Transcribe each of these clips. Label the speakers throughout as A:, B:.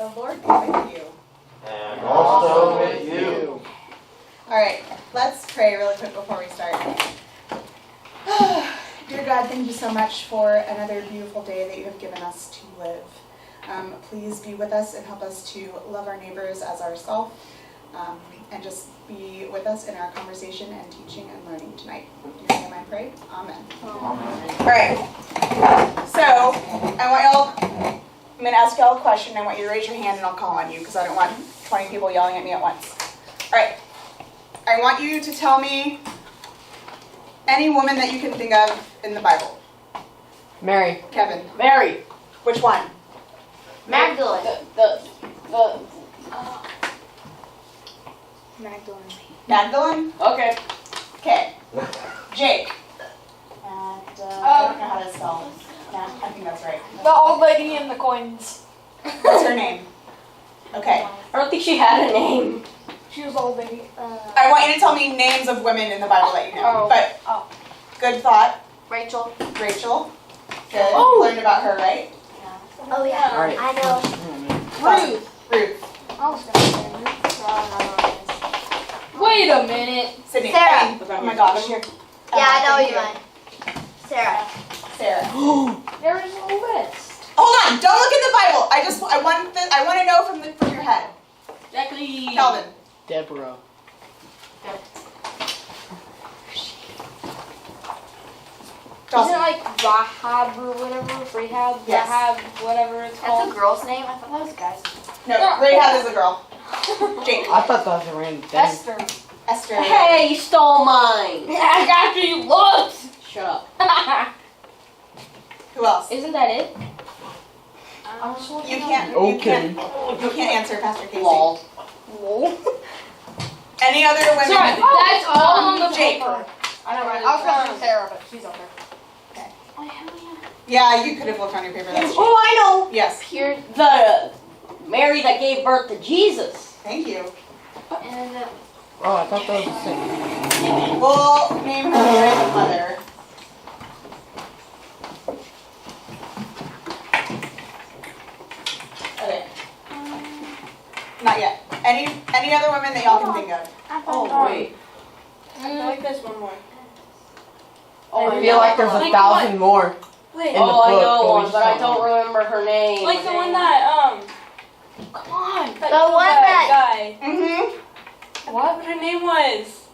A: The Lord be with you.
B: And also with you.
A: All right, let's pray really quick before we start. Dear God, thank you so much for another beautiful day that you have given us to live. Please be with us and help us to love our neighbors as ourselves, and just be with us in our conversation and teaching and learning tonight. In your name I pray. Amen.
B: Amen.
A: All right. So I'm going to ask y'all a question. I want you to raise your hand and I'll call on you because I don't want 20 people yelling at me at once. All right. I want you to tell me any woman that you can think of in the Bible.
C: Mary.
A: Kevin.
C: Mary.
A: Which one?
D: Magdalene.
A: Magdalene?
C: Okay.
A: Okay. Jake. And I don't know how to spell this. Nah, I think that's right.
D: The old lady in the coins.
A: What's her name? Okay.
C: I don't think she had a name.
D: She was the old lady.
A: I want you to tell me names of women in the Bible that you know.
D: Oh.
A: But good thought.
D: Rachel.
A: Rachel. Good.
C: Oh.
A: Learned about her, right?
D: Oh yeah.
C: All right.
D: I know.
A: Ruth. Ruth.
D: I was gonna say Ruth. Wait a minute.
A: Sydney.
D: Sarah.
A: Oh my gosh. You're,
D: Yeah, I know
A: thank
D: you meant. Sarah.
A: Sarah.
D: There is a list.
A: Hold on. Don't look in the Bible. I want to know from your head.
C: Jacqueline.
A: Calvin.
C: Deborah.
D: Isn't it like Rahab or whatever? Rahab?
A: Yes.
D: Rahab, whatever it's
E: That's
D: called.
E: a girl's name? I thought that was a guy's name.
A: No, Rahab is a girl. Jake.
C: I thought that was a random thing.
D: Esther.
A: Esther.
C: Hey, you stole mine.
D: I got you looked.
C: Shut up.
A: Who else?
D: Isn't that it?
A: You can't. You can't answer, Pastor Casey.
C: Lol.
A: Any other women?
D: Sorry, that's all on the
A: Jake.
D: paper. I know, right? I was going to Sarah, but she's up there.
A: Yeah, you could have looked on your paper. That's true.
C: Oh, I know.
A: Yes.
C: Here, the Mary that gave birth to Jesus.
A: Thank you.
D: And
C: Oh, I thought that was the same.
A: We'll name her grandmother. Okay. Not yet. Any other women that y'all can think of?
C: Oh, wait.
D: I feel like there's one more.
C: Oh,
F: I feel like there's 1,000 more.
D: Wait.
F: In the
C: Oh, I
F: book,
C: know
F: but we
C: one,
F: just
C: but I
F: don't
C: don't remember her name.
D: Like the one that, come on.
E: The one that-
D: guy.
A: Mm-hmm.
D: What her name was?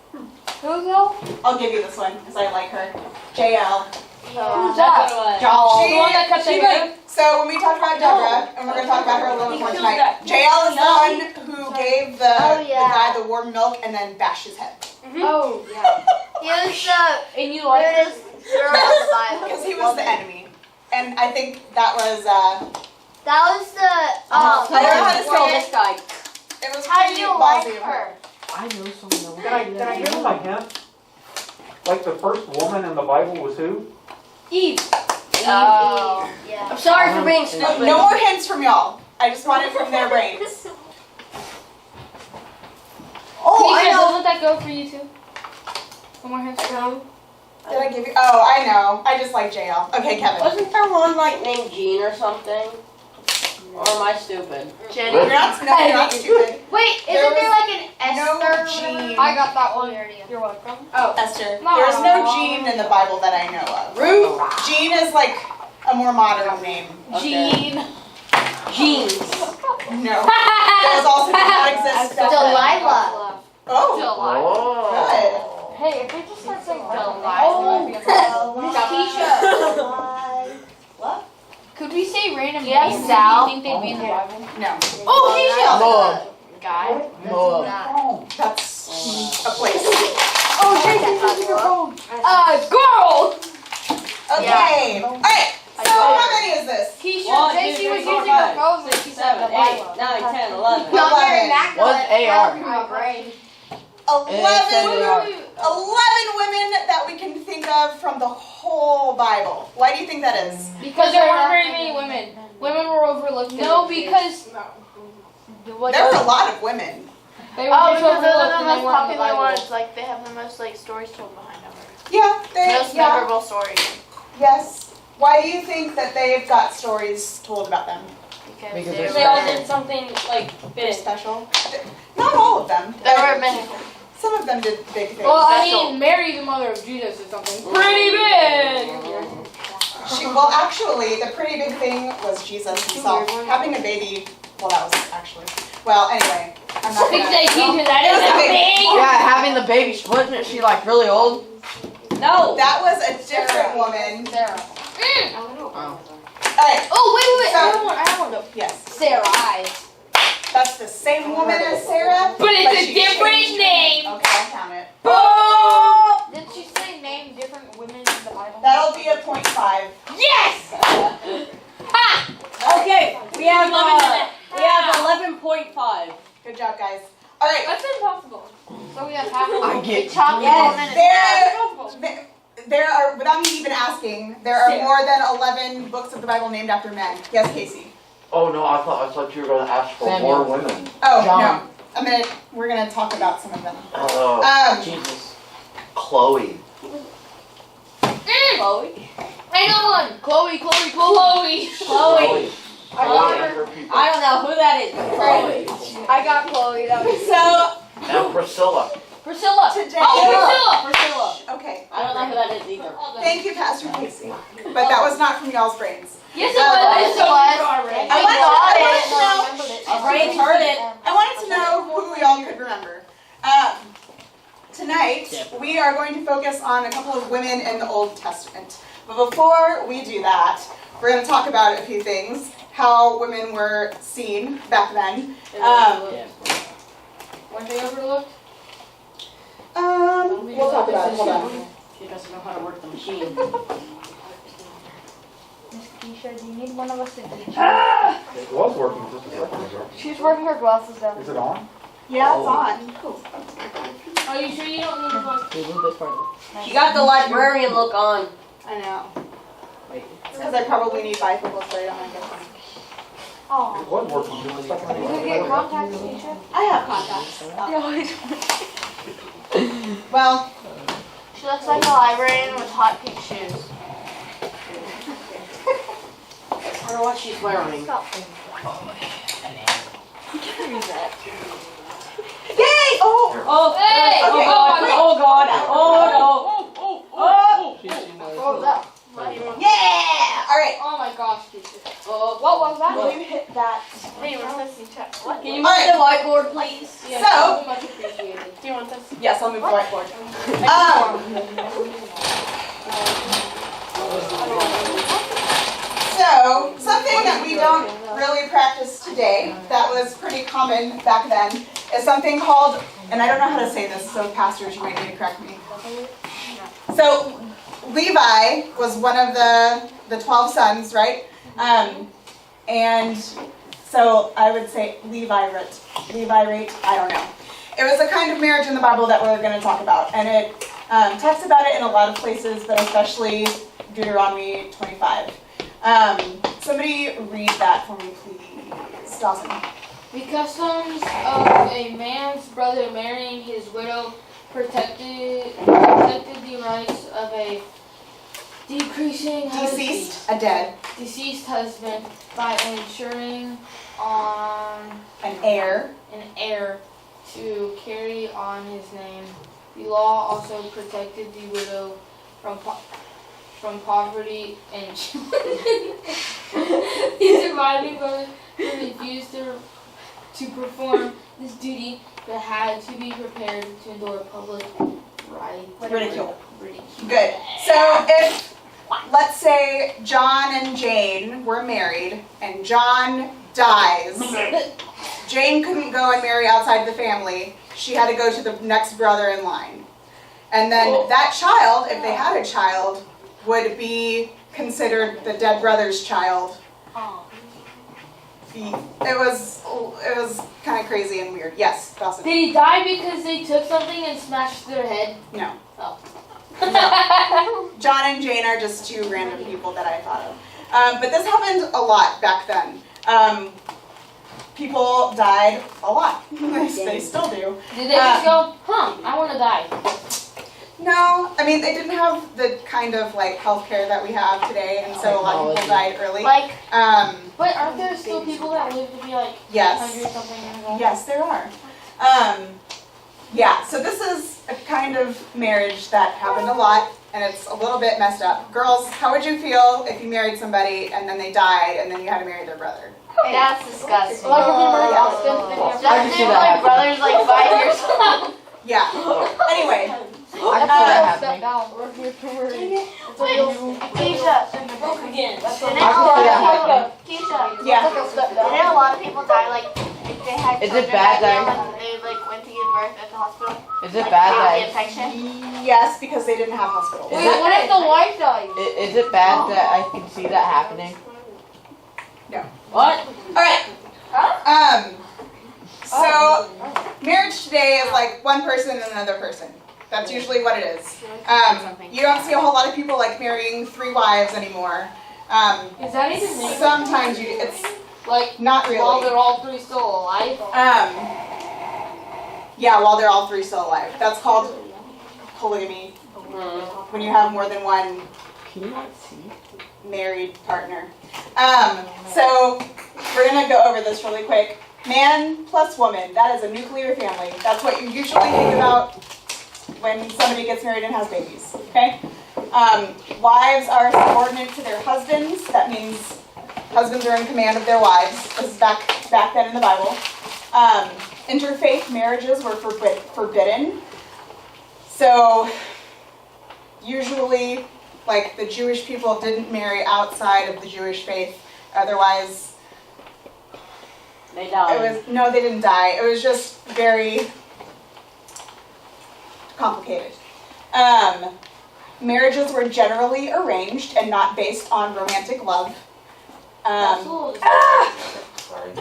D: Who's though?
A: I'll give you this one because I like her. JL.
D: Who's
C: That's
D: that?
C: what it was.
F: Y'all.
D: The one that cut the hair?
A: So when we talked about Deborah, and we're going to talk about her a little bit more
D: He
A: tonight,
D: killed that-
A: JL is the one who gave the
E: yeah.
A: guy the warm milk and then bashed his head.
D: Oh, yeah.
E: He was the
D: And you like her?
E: weirdest girl in the Bible.
A: Because he was the enemy. And I think that was,
E: That was the,
A: I don't know how to
C: Kill
A: say
C: this
A: it.
C: guy.
A: It was
E: how do
A: pretty
E: you
A: ballsy
E: like
A: of
E: her?
F: I know someone that
B: Can I give him a hint? Like the first woman in the Bible was who?
D: Eve.
E: Oh, yeah.
C: I'm sorry for being stupid.
A: No more hints from y'all. I just want it from their brains.
D: Oh, I know. Doesn't that go for you too? One more hint for you.
A: Did I give you? Oh, I know. I just like JL. Okay, Kevin.
C: Wasn't there one like named Jean or something? Or am I stupid?
E: Jenny.
A: You're not stupid.
E: Wait,
A: There
E: isn't there
A: was
E: like an Esther?
A: no
E: or whatever?
A: Jean.
D: I got that one. You're welcome.
A: Oh, Esther.
D: No.
A: There's no Jean in the Bible that I know of.
C: Ruth.
A: Jean is like a more modern name.
D: Jean.
C: Jeans.
A: No. Those also do not exist.
E: Delilah.
A: Oh, good.
D: Hey, if we just start saying
E: Delilah.
A: What?
D: Could we say random
E: Yeah,
D: names?
E: Sal.
D: Do you think they'd be in the Bible?
A: No.
D: Oh, Keisha!
F: Moab.
E: Guy.
F: Moab.
A: That's a place.
D: Oh, Jason, using your phone. Girl!
A: Okay. All right. So how many is this?
D: Keisha,
C: One,
D: JC
C: two,
D: was
C: three, four,
D: using her
C: five,
D: phone.
C: 6, 7, 8, 9, 10, 11.
E: Not Mary
A: 11.
E: Magdalene.
F: What's AR?
E: That would be my brain.
A: 11 women that we can think of from the whole Bible. Why do you think that is?
D: Because there weren't very many women. Women were overlooked. No, because
A: There were a lot of women.
D: they were
E: Oh,
D: just
E: because they're
D: overlooked
E: the
D: and they
E: most
D: weren't in the
E: popular
D: Bible.
E: ones. Like they have the most like stories told behind them.
A: Yeah,
E: Most
A: yeah.
E: memorable stories.
A: Yes. Why do you think that they've got stories told about them?
F: Because
E: they're
C: They all did something like
A: They're
C: big.
A: special. Not all of them.
E: There were many.
A: Some of them did big things.
D: Well, I
E: Special.
D: mean, Mary, the mother of Jesus, did something pretty big.
A: Well, actually, the pretty big thing was Jesus himself. Having a baby, well, that was actually. Well, anyway, I'm not
D: Because
A: gonna.
D: they teach that
A: It was
D: is
A: a
D: a
A: big-
D: big.
F: Yeah, having the baby, wasn't she like really old?
C: No.
A: That was a different woman.
E: Sarah.
A: Alright,
D: Oh, wait.
A: So-
D: I have one though.
A: yes.
D: Sarai.
A: That's the same woman as Sarah.
D: But it's a
A: she
D: different
A: changed her
D: name.
A: Okay, I'll count it.
E: Did she say name different women in the Bible?
A: That'll be a 0.5.
D: Yes!
C: Okay, we have
D: 11.5.
C: Good
A: Good job, guys. Alright,
D: That's impossible.
E: So we have half of
F: I
E: them.
F: get
E: We chopped the
C: Yes.
E: woman in half.
A: there are, without me even asking, there are
D: Sarah.
A: more than 11 books of the Bible named after men. Yes, Casey?
B: Oh, no, I thought you were gonna ask for
F: Samuel.
B: more women.
A: Oh,
F: John.
A: no. We're gonna talk about some of them.
B: Oh, Jesus. Chloe.
C: Chloe.
D: I know one.
F: Chloe.
C: Chloe.
B: I
C: I don't know who that is. Chloe.
E: I got Chloe. That was
A: So,
B: And Priscilla.
C: Priscilla.
A: today.
D: Oh,
C: Priscilla.
A: Okay.
C: I don't know who that is either.
A: Thank you, Pastor Casey. But that was not from y'all's brains.
D: Yes, it
A: Oh,
D: was.
E: it
D: It's so
E: was.
D: already.
A: I wanted
E: got
A: to
E: it.
A: know.
C: Our brains heard it.
A: I wanted to know who y'all could remember. Tonight, we are going to focus on a couple of women in the Old Testament. But before we do that, we're going to talk about a few things, how women were seen back then.
D: Weren't they overlooked?
A: We'll talk about it. Hold on.
C: She doesn't know how to work the machine.
E: Miss Keisha, do you need one of us to teach you?
B: It was working just a second ago.
E: She's working her glasses down.
B: Is it on?
A: Yeah, it's on.
D: Are you sure you don't need to watch?
F: Hey, move this further.
C: She got the librarian look on.
A: I know.
F: Wait.
A: It's because I probably need bifocals, but I don't want to get them.
E: Oh.
B: It was working just a second
E: Did you
B: ago.
E: get contacts, Keisha?
A: I have contacts. Well,
E: She looks like a librarian with hot pink shoes.
C: I don't know what she's wearing.
E: Stop.
A: yay! Oh!
C: Oh,
D: Hey!
A: Okay.
C: oh God, oh no.
E: What was that?
A: Yeah! All right.
D: Oh my gosh, Keisha.
E: What was that?
A: Will you hit that?
E: Wait, we're supposed to check. What?
C: Can you move the whiteboard, please?
D: Yeah,
A: So-
D: so much appreciated.
E: Do you want this?
A: Yes, I'll move the whiteboard. So, something that we don't really practice today, that was pretty common back then, is something called, and I don't know how to say this, so pastors, you might need to correct me. So, Levi was one of the 12 sons, right? And so I would say Levirate, I don't know. It was a kind of marriage in the Bible that we're going to talk about, and it talks about it in a lot of places, but especially Deuteronomy 25. Somebody read that for me, please. Dawson.
D: The customs of a man's brother marrying his widow protected the rights of a
A: Deceased,
D: deceased husband by ensuring on
A: an heir.
D: an heir to carry on his name. The law also protected the widow from poverty and the surviving brother who refused to perform this duty but had to be prepared to endure public
A: Ridicule.
D: ridicule.
A: Good. So if, let's say, John and Jane were married, and John dies, Jane couldn't go and marry outside the family. She had to go to the next brother in line. And then that child, if they had a child, would be considered the dead brother's child. It was kind of crazy and weird. Yes, Dawson.
D: Did he die because they took something and smashed their head?
A: No.
D: Oh.
A: John and Jane are just two random people that I thought of. But this happened a lot back then. People died a lot. They still do.
D: Did they just go, I want to die?
A: No, I mean, they didn't have the kind of like healthcare that we have today, and so a lot of people died early.
E: Like,
D: But aren't there still people that live to be like
A: Yes.
D: 100 something years old?
A: Yes, there are. Yeah, so this is a kind of marriage that happened a lot, and it's a little bit messed up. Girls, how would you feel if you married somebody and then they died and then you had to marry their brother?
E: that's disgusting.
D: Like if you married
A: Yeah.
D: Austin, then you have
F: I can see that
E: my
F: happening.
E: brother's like 5 years old.
A: Yeah. Anyway,
F: I can see that
D: step
F: happening.
D: down.
E: Keisha.
C: Broke again.
E: Didn't
F: I can see that happening.
E: Keisha.
A: yeah.
E: Didn't a lot of people die like if they had
F: Is
E: children
F: it bad
E: that
F: that-
E: when they like went to give birth at the hospital?
F: Is it
E: Like,
F: bad
E: they
F: that
E: had the infection?
A: Yes, because they didn't have hospitals.
F: Is
D: Wait,
F: it-
D: what if the wife dies?
F: is it bad that I can see that happening?
C: What?
A: Alright. So marriage today is like one person and another person. That's usually what it is. You don't see a whole lot of people like marrying 3 wives anymore.
D: Is that even legal?
A: Sometimes it's
D: Like,
A: not
D: while
A: really.
D: they're all 3 still alive?
A: Yeah, while they're all 3 still alive. That's called polygamy. When you have more than one
F: Can you not see?
A: married partner. So we're gonna go over this really quick. Man plus woman, that is a nuclear family. That's what you usually think about when somebody gets married and has babies, okay? Wives are subordinate to their husbands. That means husbands are in command of their wives. This is back then in the Bible. Interfaith marriages were forbidden. So usually, like, the Jewish people didn't marry outside of the Jewish faith. Otherwise,
C: They died.
A: no, they didn't die. It was just very complicated. Marriages were generally arranged and not based on romantic love.
B: Sorry.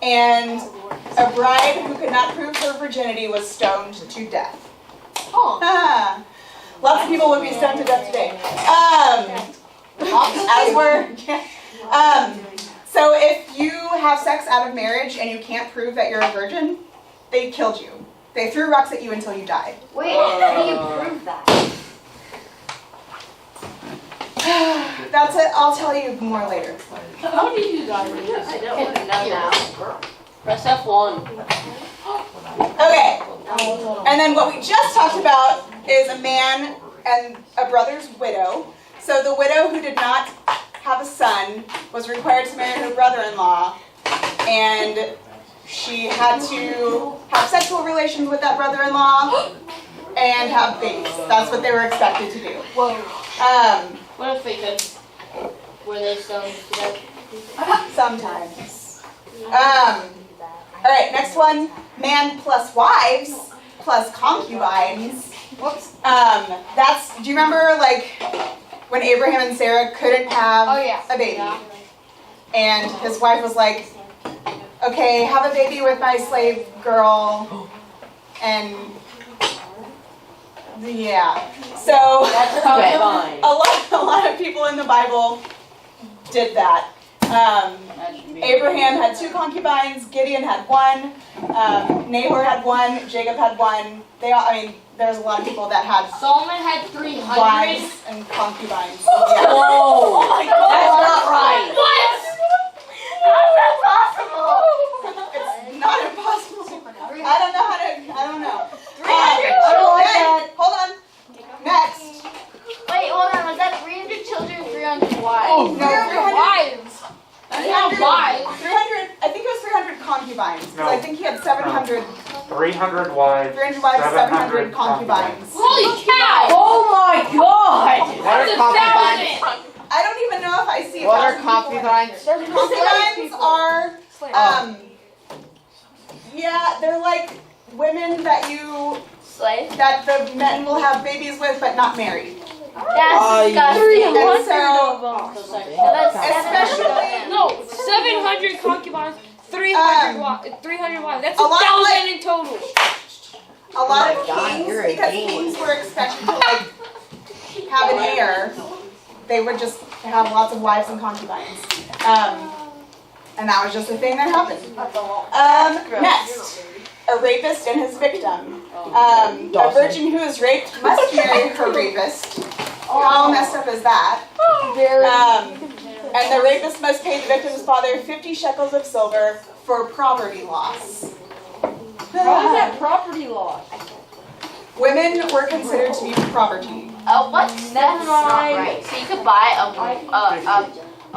A: And a bride who could not prove her virginity was stoned to death. Ah, lots of people would be stoned to death today. So if you have sex out of marriage and you can't prove that you're a virgin, they killed you. They threw rocks at you until you died.
E: Wait, how do you prove that?
A: That's it. I'll tell you more later.
D: How do you guys
C: I don't want to know now. Press F1.
A: Okay. And then what we just talked about is a man and a brother's widow. So the widow who did not have a son was required to marry her brother-in-law, and she had to have sexual relations with that brother-in-law and have babies. That's what they were expected to do.
D: Whoa.
A: Um,
D: What if they could? Were they stoned to death?
A: sometimes. All right, next one. Man plus wives plus concubines. Whoops. Do you remember like when Abraham and Sarah couldn't have
D: Oh, yeah.
A: a baby?
D: Yeah.
A: And his wife was like, okay, have a baby with my slave girl. And yeah. So
C: That's probably fine.
A: a lot of people in the Bible did that.
C: That should be
A: Abraham had 2 concubines, Gideon had 1, Nahor had 1, Jacob had 1. There's a lot of people that had
D: Solomon had 300.
A: wives and concubines.
C: Whoa!
A: Yeah.
C: Oh my God. That's not right.
D: What?
E: How's that possible?
A: It's not impossible. I don't know how to. I don't know.
E: 300
A: I don't like that. Hold on. Next.
E: Wait, hold on. Was that 300 children, 300 wives?
D: Oh,
A: No, 300.
D: wives. That's not wives.
A: 300. I think it was 300 concubines. 'Cause
B: No.
A: I think he had 700.
B: 300 wives.
A: 300 wives, 700 concubines.
D: Holy cow!
C: Oh my God!
F: What are
D: That's
F: concubines?
D: 1,000.
A: I don't even know if I see.
F: What are
A: 1,000 people.
F: concubines?
A: Concubines are. Yeah, they're like women that
E: Slave?
A: that the men will have babies with, but not married.
E: That's disgusting.
A: And so,
C: So sexual.
E: That's
A: especially.
D: No, 700 concubines, 300 wives. That's
A: a lot of,
D: 1,000 in total.
A: A lot of
F: God,
A: kings,
F: you're a
A: because
F: genius.
A: kings were expected to like have an heir, they would just have lots of wives and concubines. And that was just a thing that happened. Next, a rapist and his victim. A virgin who is raped must marry her rapist. How messed up is that? And the rapist must pay the victim's father 50 shekels of silver for property loss.
C: How is that property loss?
A: Women were considered to be property.
E: What's that's not right. So you could buy a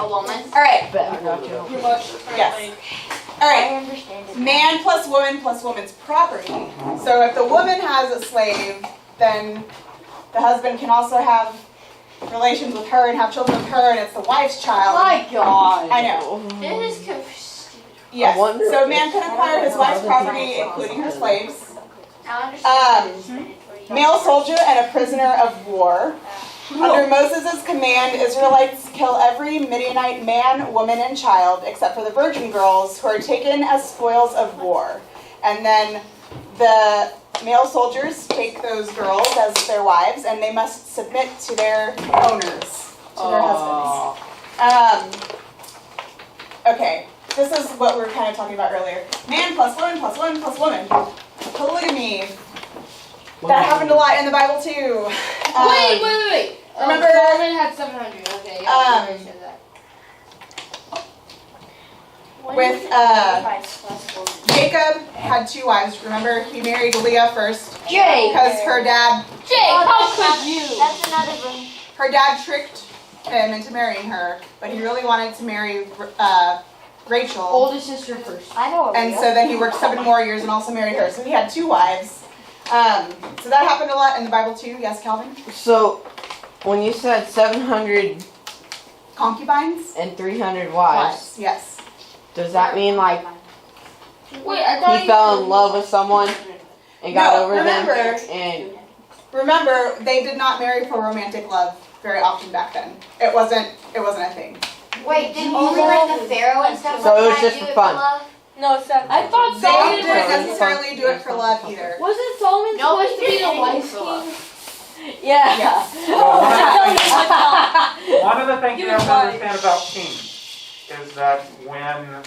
E: woman.
A: All right.
C: Too much.
A: Yes. All right.
E: I understand it.
A: Man plus woman's property. So if the woman has a slave, then the husband can also have relations with her and have children with her, and it's the wife's child.
C: My God.
A: I know.
E: This is stupid.
A: Yes.
F: I wonder
A: So
F: if
A: man can acquire his wife's property, including her slaves.
E: I understand.
A: Male soldier and a prisoner of war. Under Moses' command, Israelites kill every Midianite man, woman, and child, except for the virgin girls, who are taken as spoils of war. And then the male soldiers take those girls as their wives, and they must submit to their owners, to their husbands. Okay, this is what we were kind of talking about earlier. Man plus woman plus woman plus woman. Polygamy. That happened a lot in the Bible too.
D: Wait.
A: Remember-
D: Solomon had 700. Okay, yeah, I said that.
A: With Jacob had 2 wives. Remember, he married Leah first
C: Jay.
A: because her dad
C: How could you?
E: That's another one.
A: her dad tricked him into marrying her, but he really wanted to marry Rachel.
D: Oldest sister first.
E: I know.
A: And so then he worked 7 more years and also married her. So he had 2 wives. So that happened a lot in the Bible too. Yes, Calvin?
F: So, when you said 700
A: Concubines?
F: and 300 wives,
A: Yes.
F: does that mean like
D: Wait, I thought
F: he fell in love with someone and got
A: No,
F: over
A: remember-
F: them? And
A: Remember, they did not marry for romantic love very often back then. It wasn't a thing.
E: Wait, did only like the Pharaoh and stuff
F: So
E: like
F: it was
E: that
F: just
E: do
F: for
E: it
F: fun.
E: love?
C: No, it's not.
D: I thought
A: They
D: Solomon
A: didn't
F: was-
A: necessarily do it for love either.
C: Wasn't Solomon
E: No,
C: supposed to
E: he
C: be the
E: didn't
C: wise
E: for love.
C: king? Yeah.
A: Yes.
B: One of the things you have to understand about kings is that when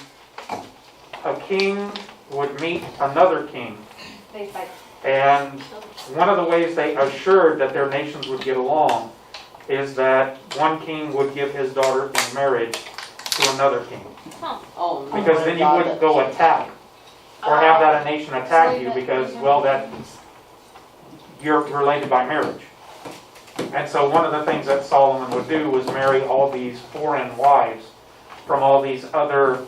B: a king would meet another king,
E: They fight.
B: and one of the ways they assured that their nations would get along is that one king would give his daughter in marriage to another king.
C: Oh, no.
B: Because then you wouldn't go attack or have that a nation attack you because, well, that you're related by marriage. And so one of the things that Solomon would do was marry all these foreign wives from all these other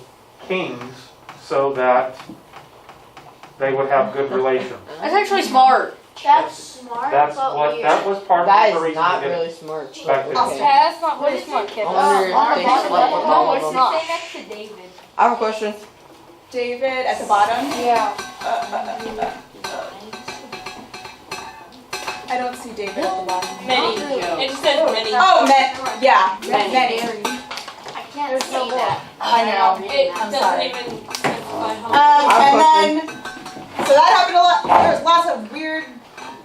B: kings so that they would have good relations.
C: That's actually smart.
E: That's smart,
B: That's
E: but
B: what,
E: weird.
B: that was part
F: that
B: of the
F: is
B: reason
F: not
B: they did
F: really
B: it
F: smart.
B: back then.
A: Awesome.
C: That's not really smart, kid.
F: I wonder if
E: on the
F: they
E: bottom
F: slept with
E: of
F: all
C: No,
F: of
C: it's
F: them.
C: not.
E: next to David.
F: I have a question.
A: David at the bottom.
D: Yeah.
A: I don't see David at the bottom.
C: Many. It just says many.
A: Oh, yeah, many.
E: I can't see that.
A: I know.
C: It
A: I'm
C: doesn't
A: sorry.
C: even specify how.
A: And then, so that happened a lot. There's lots of weird,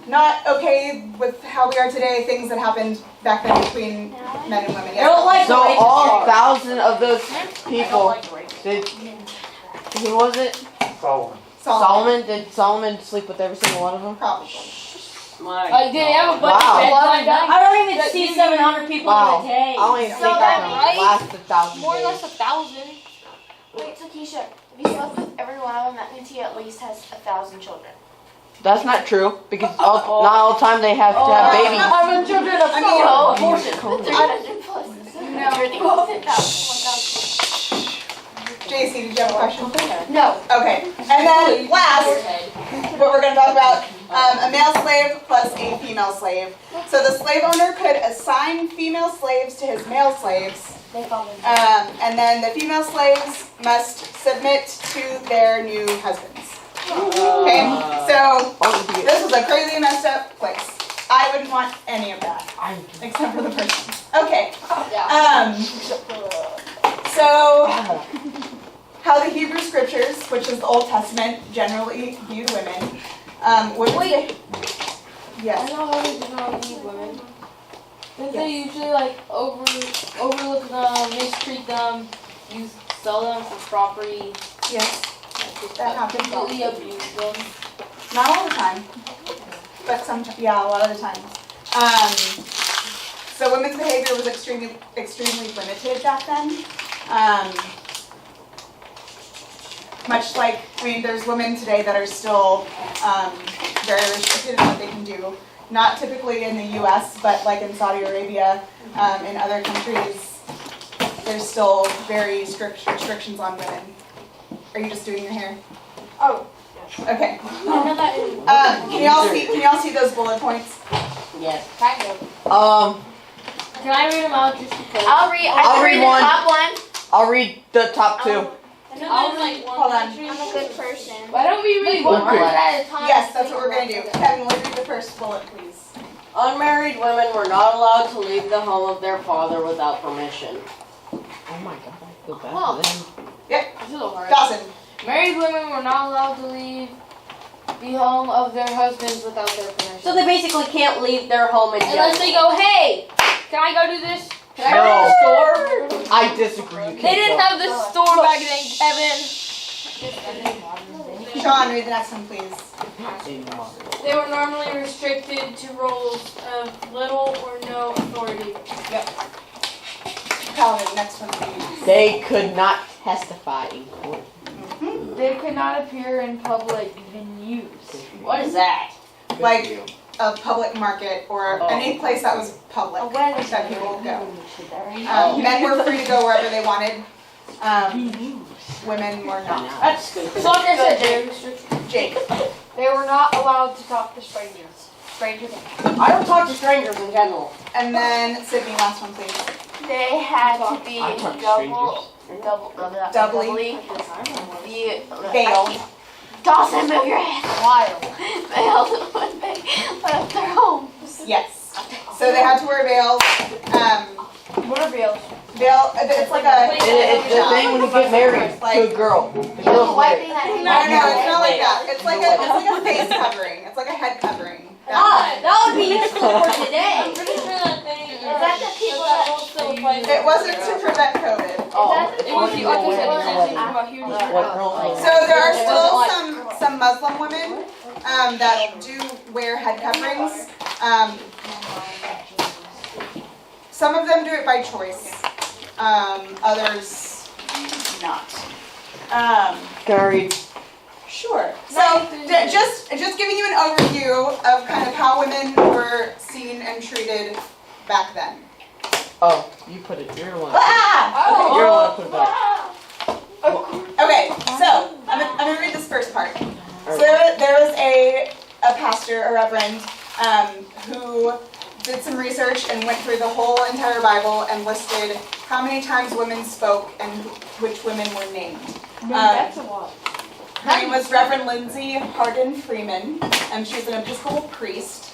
A: not okay with how we are today, things that happened back then between men and women.
C: I don't like
F: So
C: the way
F: all
C: it's
F: 1,000 of those people, did, who was it?
B: Solomon.
F: Solomon? Did Solomon sleep with every single one of them?
A: Probably.
C: Like, did they have a bunch
F: Wow.
C: of bedtime? I don't even see 700 people
F: Wow.
C: in a day.
F: I don't even
E: So
F: think I
E: that
F: can
E: means-
F: last 1,000
D: More or
F: days.
D: less 1,000.
E: Wait, so Keisha, if you slept with every one of them, that means he at least has 1,000 children.
F: That's not true, because not all the time they have to have babies.
C: Having children of
A: I mean,
C: abortion.
E: 300 plus. You're the ultimate 1,000.
A: JC, did you have a question?
E: No.
A: Okay. And then last, what we're going to talk about, a male slave plus a female slave. So the slave owner could assign female slaves to his male slaves. And then the female slaves must submit to their new husbands. Okay, so this was a crazy messed up place. I wouldn't want any of that, except for the person. Okay. So how the Hebrew scriptures, which is the Old Testament, generally viewed women, would say,
D: I
A: yes.
D: know how they do not need women. Don't they usually like overlook them, mistreat them, sell them for property,
A: Yes, that happens all the
D: completely
A: time.
D: abuse them?
A: Not all the time, but sometimes, yeah, a lot of the time. So women's behavior was extremely limited back then. Much like, I mean, there's women today that are still very restricted in what they can do. Not typically in the U.S., but like in Saudi Arabia, in other countries, there's still very strict restrictions on women. Are you just doing your hair?
E: Oh.
A: Okay.
E: I know that is.
A: Can y'all see those bullet points?
C: Yes.
E: Kind of.
D: Can I read them out just because?
E: I'll read
F: read
E: the
F: one.
E: top one.
F: I'll read the top two.
E: I'll read
A: Hold on.
E: I'm a good person.
D: Why don't we read one
F: Okay.
D: bullet at a time?
A: Yes, that's what we're gonna do. Kevin, will you read the first bullet, please?
C: Unmarried women were not allowed to leave the home of their father without permission.
F: Oh my god, I feel bad
D: Huh.
F: for them.
D: This is a little hard.
A: Dawson.
D: Married women were not allowed to leave the home of their husbands without their permission.
C: So they basically can't leave their home in
D: Unless they go, hey, can I go do this? Can I go to the store?
F: I disagree. You
D: They
F: can't
D: didn't
F: go.
D: have this store back then, Kevin.
A: Sean, read the next one, please.
G: They were normally restricted to roles of little or no authority.
A: Calvin, next one, please.
F: They could not testify in court.
D: They could not appear in public venues.
C: What is that?
A: Like a public market or
C: Oh.
A: any place that was public
E: A wedding.
A: that people would go.
C: Oh.
A: Men were free to go wherever they wanted. Women were not.
C: That's good.
D: So like I said, they were restricted.
A: Jake.
E: They were not allowed to talk to strangers. Strangers.
C: I don't talk to strangers in general.
A: And then Sydney, last one, please.
E: They had to be
F: I talk to
E: doubly
A: Veiled.
E: Dawson, move your head. Wild. Veiled when they left their homes.
A: Yes. So they had to wear veils.
E: What are veils?
A: Veil. It's like a.
F: It's the thing when you get married to a girl. The girl's
E: White
F: married.
E: thing that
A: No, it's not like that. It's like a face covering. It's like a head covering.
C: That would be useful for today.
G: I'm pretty sure that thing.
E: Is that the people
G: that
E: that-
G: rule still applies.
A: It wasn't to prevent COVID.
C: Oh.
D: It was the like I said, it was about here.
F: What girl?
A: So there are still some Muslim women that do wear head coverings. Some of them do it by choice. Others not.
F: Can I read?
A: Sure. So just giving you an overview of kind of how women were seen and treated back then.
F: Oh, you put it. You're the one.
A: Ah!
F: You're the one that put it back.
A: Okay, so I'm gonna read this first part. So there was a pastor, a reverend, who did some research and went through the whole entire Bible and listed how many times women spoke and which women were named.
E: That's a lot.
A: Her name was Reverend Lindsay Hardin Freeman, and she's an Episcopal priest.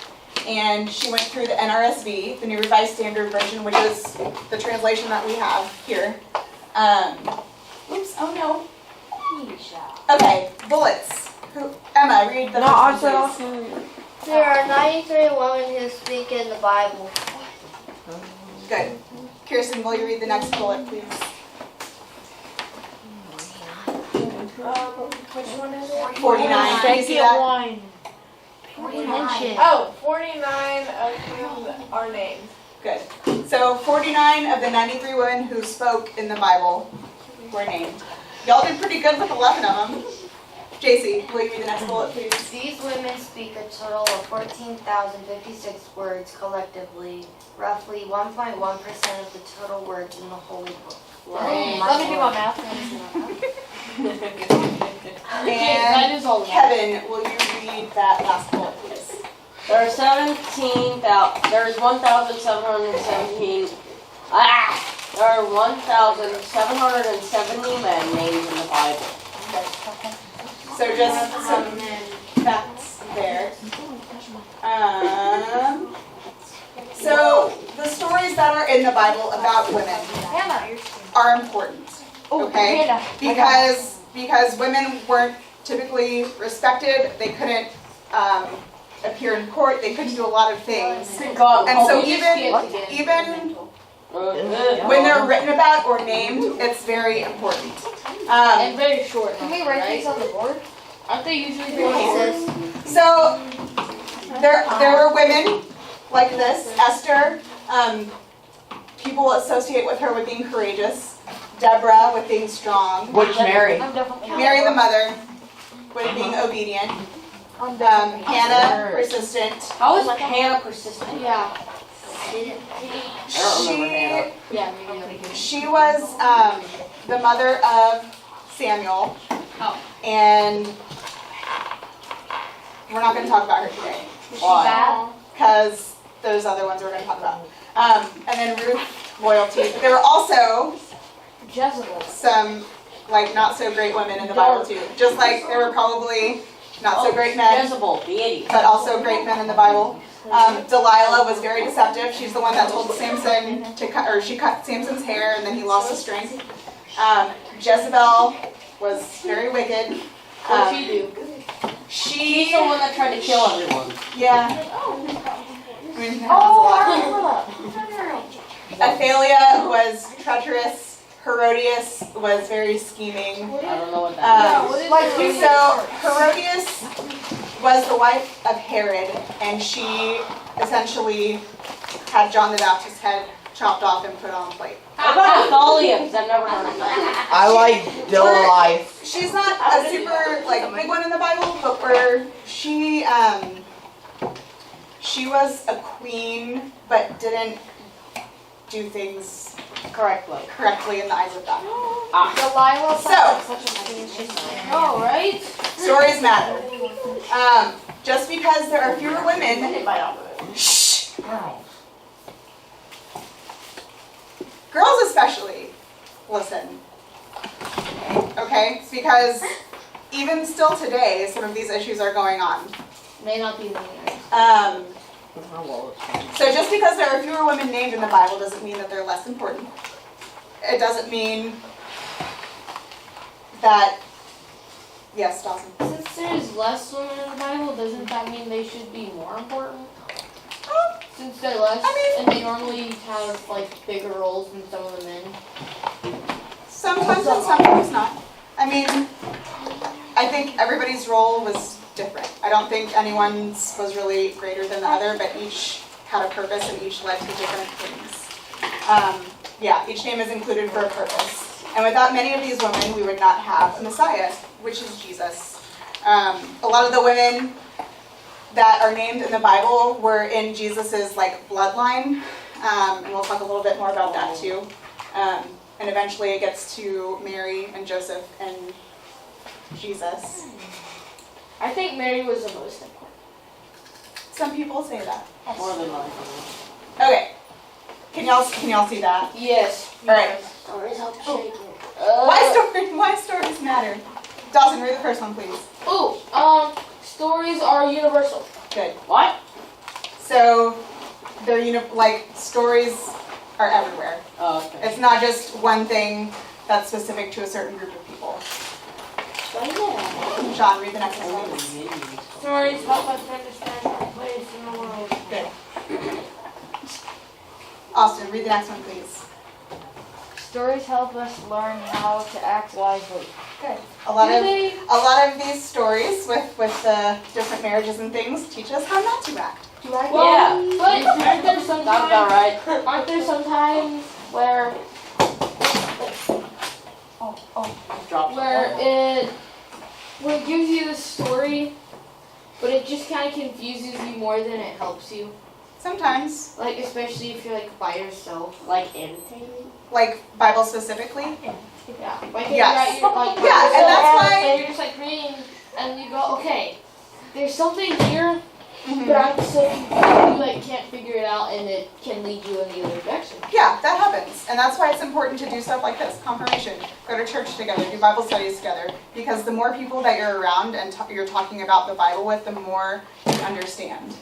A: And she went through the NRSV, the New Revised Standard Version, which is the translation that we have here. Oops, oh no. Okay, bullets. Emma, read the
F: No, I
A: first
F: said
A: one,
F: off.
A: please.
H: There are 93 women who speak in the Bible.
A: Good. Kirsten, will you read the next bullet, please?
G: Which one is it?
A: 49. Can you see that?
H: wine.
E: 49.
G: Oh, 49 of whom are named.
A: Good. So 49 of the 93 women who spoke in the Bible were named. Y'all did pretty good with 11 of them. JC, will you read the next bullet, please?
H: These women speak a total of 14,056 words collectively, roughly 1.1% of the total words in the Holy Book.
E: Let me do my math.
D: That
A: And
D: is all.
A: Kevin, will you read that last bullet, please?
C: There are 1,717. There are 1,770 men named in the Bible.
A: So just some facts there. So the stories that are in the Bible about women are important, okay? Because women weren't typically respected. They couldn't appear in court. They couldn't do a lot of things.
C: God,
A: And so
C: we just
A: even when they're written about or named, it's very important.
D: And very short.
H: Can we write
D: right?
H: these on the board?
D: Aren't they usually very short?
A: So there were women like this, Esther. People associate with her with being courageous. Deborah with being strong.
F: Which Mary?
H: I'm definitely.
A: Mary the mother with being obedient. Hannah persistent.
C: How is Hannah persistent?
D: Yeah.
C: I don't remember Hannah.
D: Yeah, maybe.
A: She was the mother of Samuel. And we're not going to talk about her today.
C: Why?
A: Because those other ones we're going to talk about. And then Ruth, loyalty. But there were also
H: Jezebel.
A: some not so great women in the Bible too. Just like there were probably not so great men,
C: Jezebel, the idiot.
A: but also great men in the Bible. Delilah was very deceptive. She's the one that told Samson to cut, or she cut Samson's hair and then he lost his strength. Jezebel was very wicked.
C: What did she do? She's the one that tried to kill everyone.
A: Yeah. I mean, it happens a lot. Athalia was treacherous. Herodias was very scheming.
C: I don't know what that is.
A: So Herodias was the wife of Herod, and she essentially had John the Baptist's head chopped off and put on a plate.
C: What about Athalia? Because I've never heard of that.
F: I like Delilah.
A: She's not a super big one in the Bible, but where she was a queen, but didn't do things correctly in the eyes of God.
H: Delilah
A: So-
H: sounds like such a queen.
D: Oh, right?
A: Stories matter. Just because there are fewer women. Shh. Girls especially, listen. Okay? It's because even still today, some of these issues are going on.
D: May not be millionaires.
A: So just because there are fewer women named in the Bible doesn't mean that they're less important. It doesn't mean that, yes, Dawson.
D: Since there's less women in the Bible, doesn't that mean they should be more important? Since they're less, and they normally have bigger roles than some of the men.
A: Sometimes and sometimes not. I mean, I think everybody's role was different. I don't think anyone's was really greater than the other, but each had a purpose and each led to different things. Each name is included for a purpose. And without many of these women, we would not have a Messiah, which is Jesus. A lot of the women that are named in the Bible were in Jesus's bloodline, and we'll talk a little bit more about that too. And eventually it gets to Mary and Joseph and Jesus.
D: I think Mary was the most important.
A: Some people say that.
C: More than mine.
A: Okay. Can y'all see that?
D: Yes.
A: All right.
C: Stories help shake it.
A: Why stories matter? Dawson, read the first one, please.
D: Stories are universal.
A: Good.
C: What?
A: So they're stories are everywhere.
C: Oh, okay.
A: It's not just one thing that's specific to a certain group of people. Sean, read the next one, please.
G: Stories help us understand our place in the world.
A: Good. Austin, read the next one, please.
H: Stories help us learn how to act wisely.
A: Good. A lot of these stories with the different marriages and things teach us how not to act.
C: Yeah.
D: But aren't there sometimes,
C: That's about right.
D: aren't there sometimes where
C: Drop
D: it gives you the story, but it just kind of confuses you more than it helps you?
A: Sometimes,
D: Especially if you're by yourself.
C: like imitating?
A: Bible specifically.
D: Yeah.
A: Yes.
D: You're,
A: Yeah, and that's why-
D: and you're just reading, and you go, okay, there's something here,
A: Mhm.
D: but I'm so confused, you can't figure it out, and it can lead you in the other direction.
A: Yeah, that happens. And that's why it's important to do stuff like this, confirmation, go to church together, do Bible studies together, because the more people that you're around and you're talking about the Bible with, the more you understand,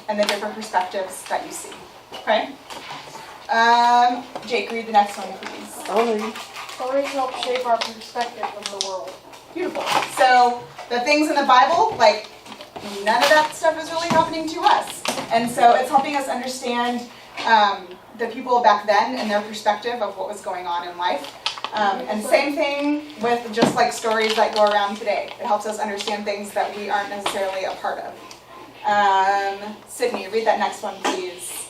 A: and the different perspectives that you see. Okay? Jake, read the next one, please.
H: Stories help shape our perspective of the world.
A: Beautiful. So the things in the Bible, none of that stuff is really happening to us. And so it's helping us understand the people back then and their perspective of what was going on in life. And same thing with just like stories that go around today. It helps us understand things that we aren't necessarily a part of. Sydney, read that next one, please.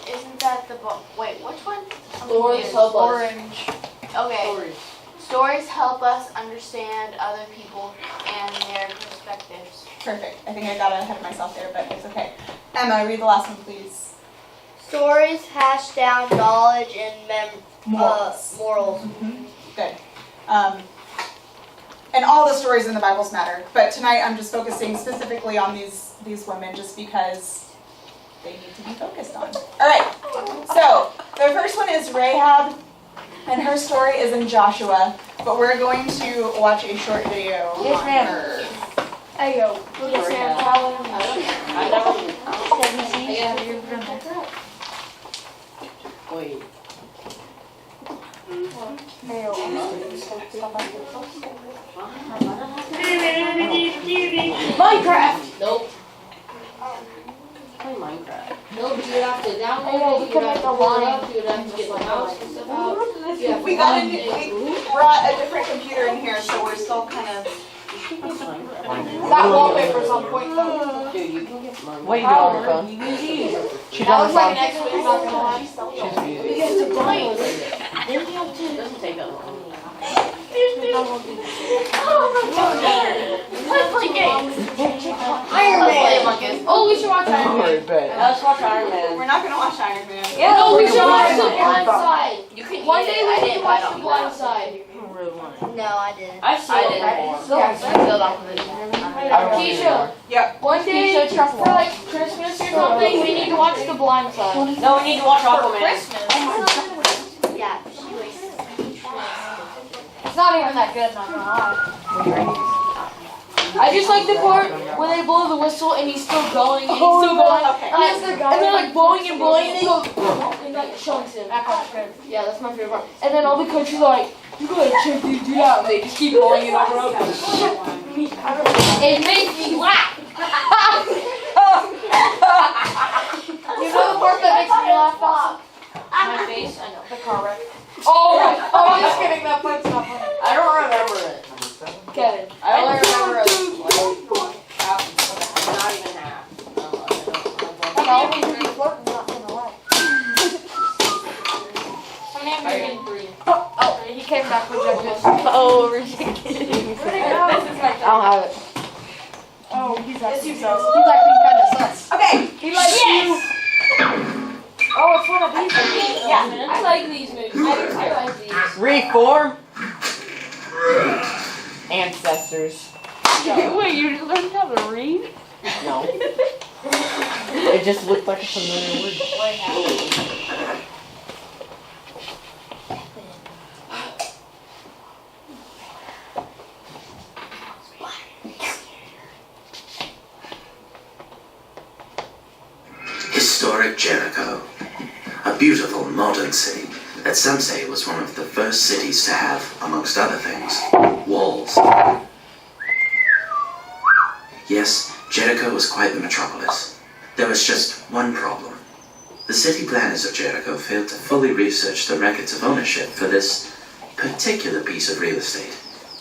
E: Isn't that the book? Wait, which one?
C: Stories help us.
E: Orange. Okay.
C: Stories.
E: Stories help us understand other people and their perspectives.
A: Perfect. I think I got ahead of myself there, but it's okay. Emma, read the last one, please.
I: Stories hash down knowledge and
A: Morals.
I: morals.
A: Good. And all the stories in the Bibles matter, but tonight I'm just focusing specifically on these women just because they need to be focused on. All right, so the first one is Rahab, and her story is in Joshua, but we're going to watch a short video on her.
E: Hey yo.
C: Yes, ma'am. I never. Wait.
D: Minecraft!
C: Nope. Play Minecraft.
D: No, but you have to download
E: Hey, yo,
D: it,
E: we
D: you
E: can
D: have
E: make
D: to
E: a
D: pull it
E: line.
D: up, you have to get the mouse and stuff out. You have to
A: We brought a different computer in here, so we're still kind of.
E: That wallpaper's on point though.
C: Dude, you can get money.
F: What are you doing on your phone? She's on
E: That
F: her
E: was like an
F: phone.
E: X-ray, not gonna lie.
F: She's
C: You
F: muted.
C: get to play with it. Then you have to. It doesn't take that long.
E: Let's play games.
C: Iron Man.
E: Oh, we should watch Iron Man.
F: Alright, bet.
C: Let's watch Iron Man.
A: We're not going to watch Iron Man.
E: Yeah,
D: No, we
E: we're
D: should
E: gonna
D: watch The
E: Iron
D: Blind
E: Man.
D: Side.
C: You can
D: One
C: eat
D: day
C: it.
D: we
C: I
D: need
C: didn't
D: to watch
C: bite
D: The
C: on
D: Blind
C: that.
D: Side.
I: No, I didn't.
C: I've seen it before.
D: Keisha,
A: Yep.
D: one day for like Christmas or something, we need to watch The Blind Side.
C: No, we need to watch Aquaman.
I: Yeah, she was.
E: It's not even that good, not gonna lie.
D: I just like the part where they blow the whistle and he's still going and he's still going.
A: Okay.
D: And they're like blowing and blowing and they go and like chunks him. Yeah, that's my favorite part. And then all the coaches are like, you gotta check these dude out. And they just keep blowing it over and over. It makes me laugh.
E: You know the part that makes me laugh off?
D: My face, I know.
E: The car wreck.
D: Oh,
E: I'm just kidding, that part's not funny.
C: I don't remember it.
D: Kevin.
C: I only remember it like not even half.
E: I'll be really flirting, not gonna lie.
D: My name's Megan Bree.
E: Oh, he came back with judges.
F: Oh, ridiculous. I don't have it.
A: Oh, he's actually so.
E: He's acting kinda sus.
A: Okay.
E: He likes you. Oh, it's one of these.
A: Yeah.
D: I like these movies. I like these.
F: Reform. Ancestors.
D: Wait, you learned how to read?
F: No. It just looked like a familiar word.
J: Historic Jericho, a beautiful modern city that some say was one of the first cities to have, amongst other things, walls. Yes, Jericho was quite the metropolis. There was just one problem. The city planners of Jericho failed to fully research the records of ownership for this particular piece of real estate.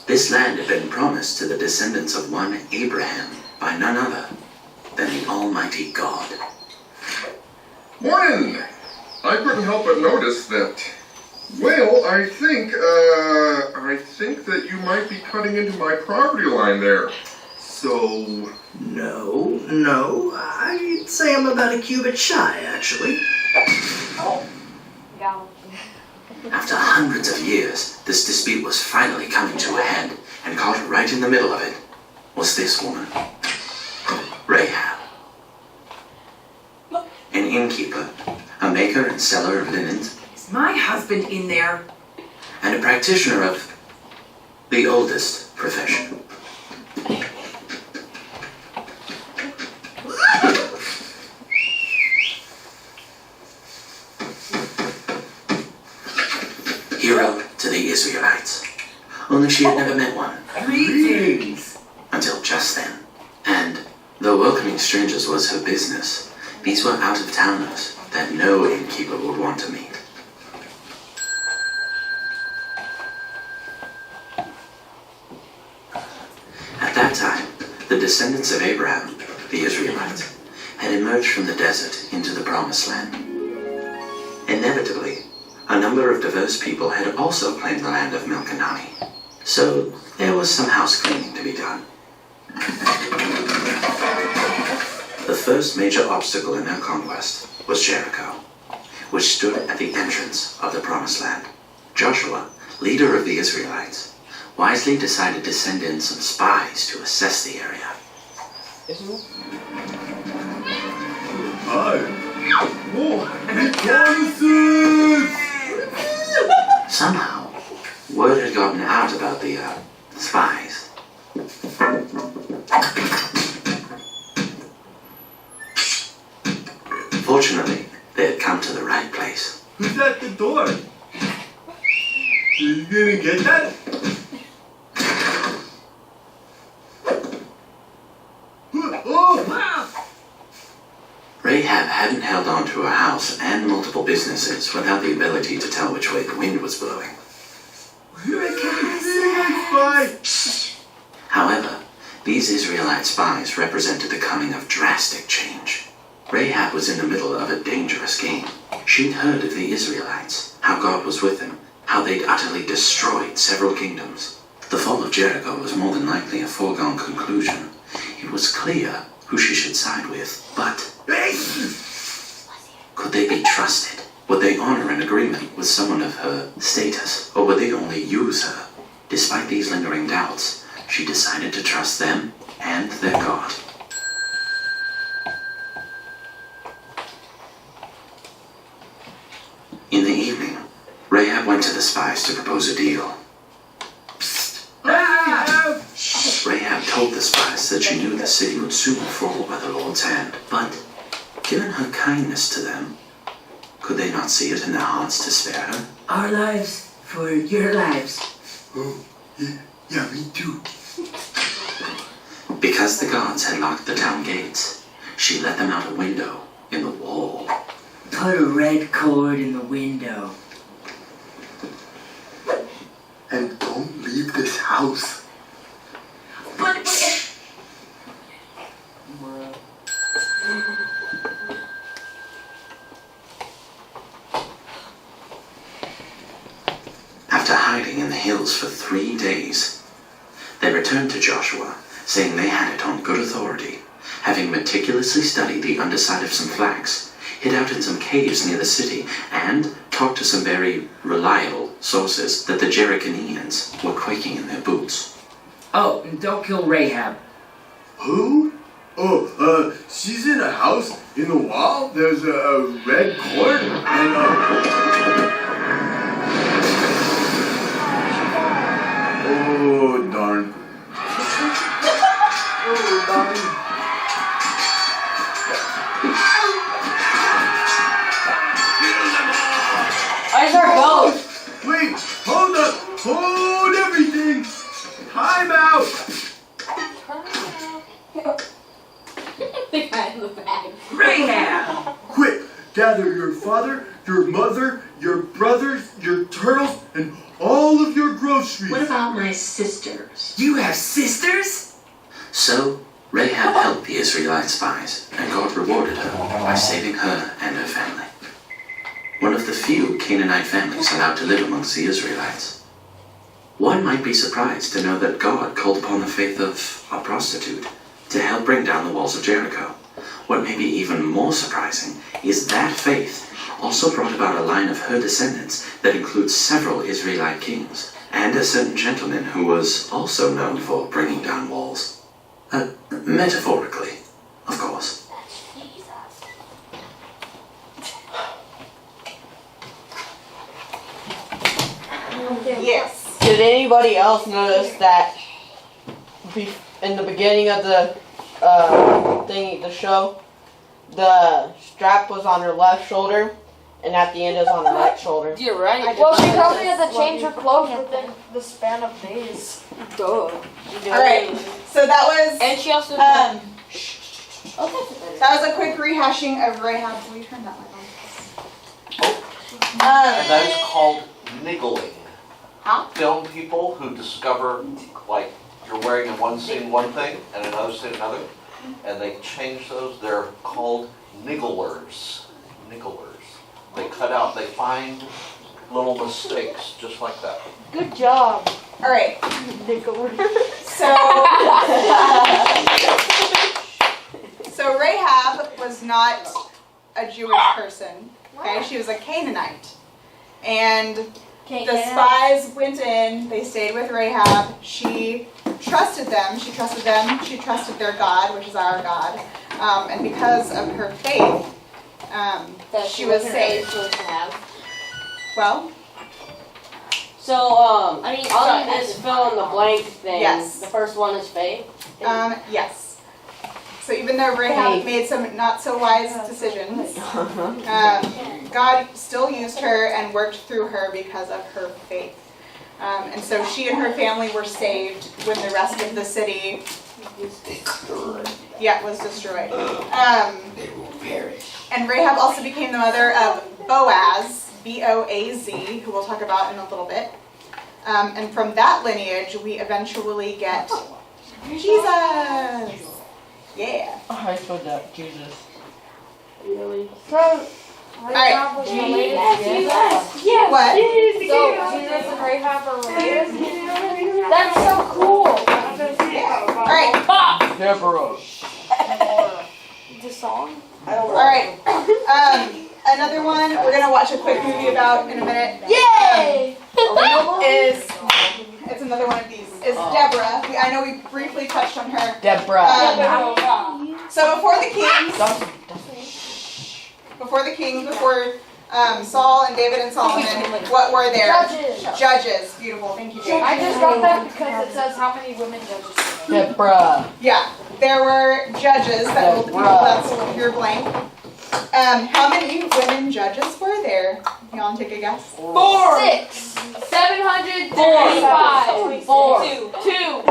J: This land had been promised to the descendants of one Abraham by none other than the Almighty God.
K: Morning! I couldn't help but notice that, well, I think that you might be cutting into my property line there. So...
J: No, I'd say I'm about a cubit shy, actually. After hundreds of years, this dispute was finally coming to a head, and caught right in the middle of it was this woman, Rahab. An innkeeper, a maker and seller of linens,
L: Is my husband in there?
J: and a practitioner of the oldest profession. Hero to the Israelites. Only she had never met one.
L: Greetings.
J: Until just then. And Though welcoming strangers was her business, these were out-of-towners that no innkeeper would want to meet. At that time, the descendants of Abraham, the Israelites, had emerged from the desert into the Promised Land. Inevitably, a number of diverse people had also claimed the land of milk and honey, so there was some house cleaning to be done. The first major obstacle in their conquest was Jericho, which stood at the entrance of the Promised Land. Joshua, leader of the Israelites, wisely decided to send in some spies to assess the area. Somehow, word had gotten out about the spies. Fortunately, they had come to the right place.
M: Who's at the door? You gonna get that?
J: Rahab hadn't held on to her house and multiple businesses without the ability to tell which way the wind was blowing. However, these Israelite spies represented the coming of drastic change. Rahab was in the middle of a dangerous game. She'd heard of the Israelites, how God was with them, how they'd utterly destroyed several kingdoms. The fall of Jericho was more than likely a foregone conclusion. It was clear who she should side with, but could they be trusted? Would they honor an agreement with someone of her status, or would they only use her? Despite these lingering doubts, she decided to trust them and their God. In the evening, Rahab went to the spies to propose a deal. Rahab told the spies that she knew the city would soon fall by the Lord's hand, but given her kindness to them, could they not see it in their hearts to spare her?
L: Our lives for your lives.
M: Oh, yeah, me too.
J: Because the gods had locked the town gates, she let them out a window in the wall.
L: Put a red cord in the window.
M: And don't leave this house.
L: But
J: After hiding in the hills for 3 days, they returned to Joshua, saying they had it on good authority, having meticulously studied the underside of some flax, hid out in some caves near the city, and talked to some very reliable sources that the Jerichoans were quaking in their boots.
L: Oh, and don't kill Rahab.
M: Who? Oh, she's in a house in the wall. There's a red cord and oh, darn.
F: Oh, darn.
C: Where's our ghost?
M: Wait, hold up. Hold everything. Time out.
G: The guy in the bag.
L: Rahab!
M: Quick, gather your father, your mother, your brothers, your turtles, and all of your groceries.
L: What about my sisters? You have sisters?
J: So, Rahab helped the Israelite spies, and God rewarded her by saving her and her family. One of the few Canaanite families allowed to live amongst the Israelites. One might be surprised to know that God called upon the faith of a prostitute to help bring down the walls of Jericho. What may be even more surprising is that faith also brought about a line of her descendants that includes several Israelite kings, and a certain gentleman who was also known for bringing down walls. Metaphorically, of course.
A: Yes.
F: Did anybody else notice that in the beginning of the the show, the strap was on her left shoulder, and at the end is on her right shoulder?
D: You're right.
E: Well, she probably had to change her clothes within the span of days.
D: Duh.
A: All right. So that was
D: And she also
A: That was a quick rehashing of Rahab. Will you turn that light on?
N: And that is called niggling.
A: Huh?
N: Film people who discover, like, you're wearing in one scene one thing and another scene another, and they change those. They're called nigglers. Nigglers. They cut out, they find little mistakes just like that.
D: Good job.
A: All right. So Rahab was not a Jewish person. Okay, she was a Canaanite, and the spies went in. They stayed with Rahab. She trusted them. She trusted them. She trusted their God, which is our God. And because of her faith, she was saved. Well.
C: So, I'll do this fill in the blank thing.
A: Yes.
C: The first one is faith.
A: Yes. So even though Rahab made some not so wise decisions, God still used her and worked through her because of her faith. And so she and her family were saved when the rest of the city was destroyed. And Rahab also became the mother of Boaz, B-O-A-Z, who we'll talk about in a little bit. And from that lineage, we eventually get Jesus. Yeah.
F: I spelled that, Jesus.
C: Really?
D: So,
A: Alright.
D: Yes.
A: What?
D: So, Jesus and Rahab are related? That's so cool.
A: Alright.
F: Deborah.
D: The song?
A: Alright. Another one we're going to watch a quick movie about in a minute.
D: Yay!
A: It's another one of these. Is Deborah. I know we briefly touched on her.
F: Deborah.
A: So before Saul and David and Solomon, what were there? Judges. Beautiful. Thank you, Jake.
D: I just got that because it says how many women judges.
F: Deborah.
A: Yeah. There were judges. That's your blank. How many women judges were there? You want to take a guess?
D: 4. 6. 735. 4. 2. 1. Oh,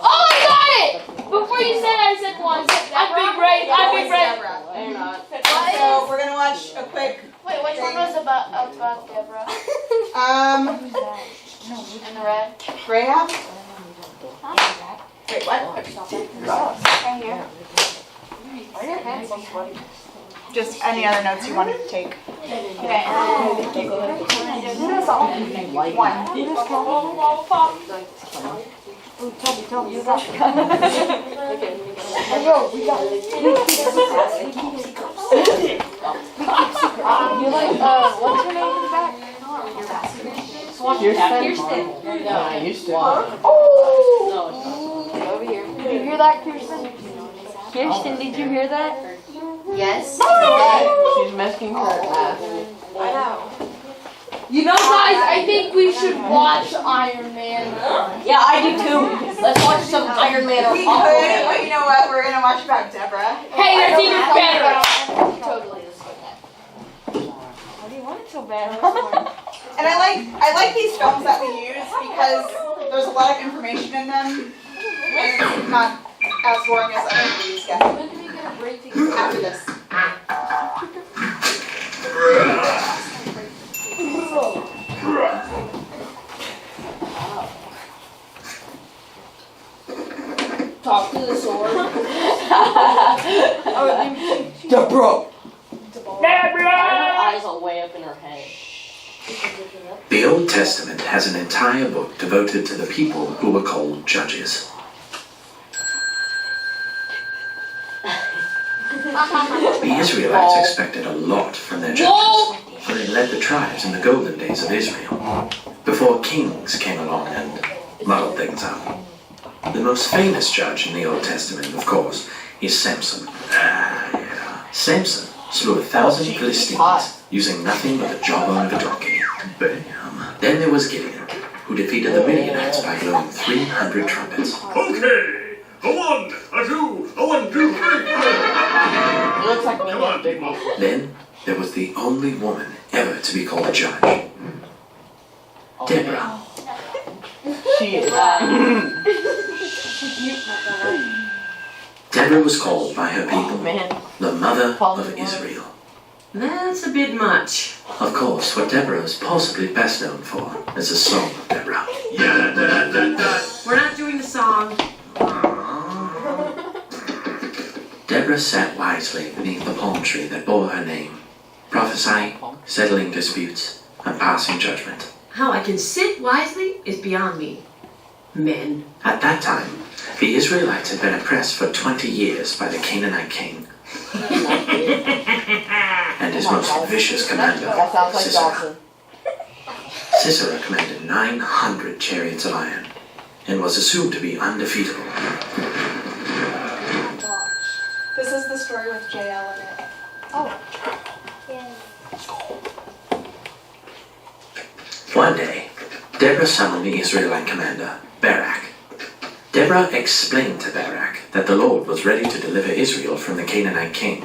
D: I got it! Before you said it, I said 1. I'm big brain.
A: So we're gonna watch a quick.
E: Wait, which one was about Deborah? In the red?
A: Rahab? Wait, what?
E: Right here.
D: Why are your hands so sweaty?
A: Just any other notes you wanted to take.
E: Okay.
A: One.
D: Tell me. You got it. Yo, we got it. You like, what's her name in the back? Kirsten.
F: I used to.
D: Oh! Over here. Did you hear that, Kirsten? Kirsten, did you hear that?
H: Yes.
F: She's masking her ass.
D: I know. You know, guys, I think we should watch Iron Man.
C: Yeah, I do too. Let's watch some Iron Man or
A: We could, but you know what? We're gonna watch about Deborah.
D: Hey, that's even better.
C: Totally.
D: Why do you want it so bad?
A: And I like these films that we use because there's a lot of information in them, and it's not as boring as other movies get.
D: When do we get a break together?
A: After this.
C: Talk to the sword.
F: Deborah.
C: Her eyes are way up in her head.
J: The Old Testament has an entire book devoted to the people who were called judges. The Israelites expected a lot from their judges, for they led the tribes in the golden days of Israel, before kings came along and muddled things up. The most famous judge in the Old Testament, of course, is Samson. Samson slew 1,000 Philistines using nothing but the jawbone of a donkey. Bam. Then there was Gideon, who defeated the Midianites by blowing 300 trumpets.
K: Okay. A 1, a 2, a 1, 2, 3.
F: It looks like me.
J: Then there was the only woman ever to be called a judge. Deborah.
F: She is.
J: Deborah Deborah was called by her people
F: Man.
J: the mother of Israel.
L: That's a bit much.
J: Of course, what Deborah is possibly best known for is the Song of Deborah.
L: We're not doing the song.
J: Deborah sat wisely beneath the palm tree that bore her name, prophesying, settling disputes, and passing judgment.
L: How I can sit wisely is beyond me. Men.
J: At that time, the Israelites had been oppressed for 20 years by the Canaanite king and his most vicious commander,
F: That sounds like
J: Sisera.
F: Dawson.
J: Sisera commanded 900 chariots of iron and was assumed to be undefeatable.
A: This is the story with JL in it.
I: Oh. Yeah.
J: One day, Deborah summoned the Israelite commander, Barak. Deborah explained to Barak that the Lord was ready to deliver Israel from the Canaanite king.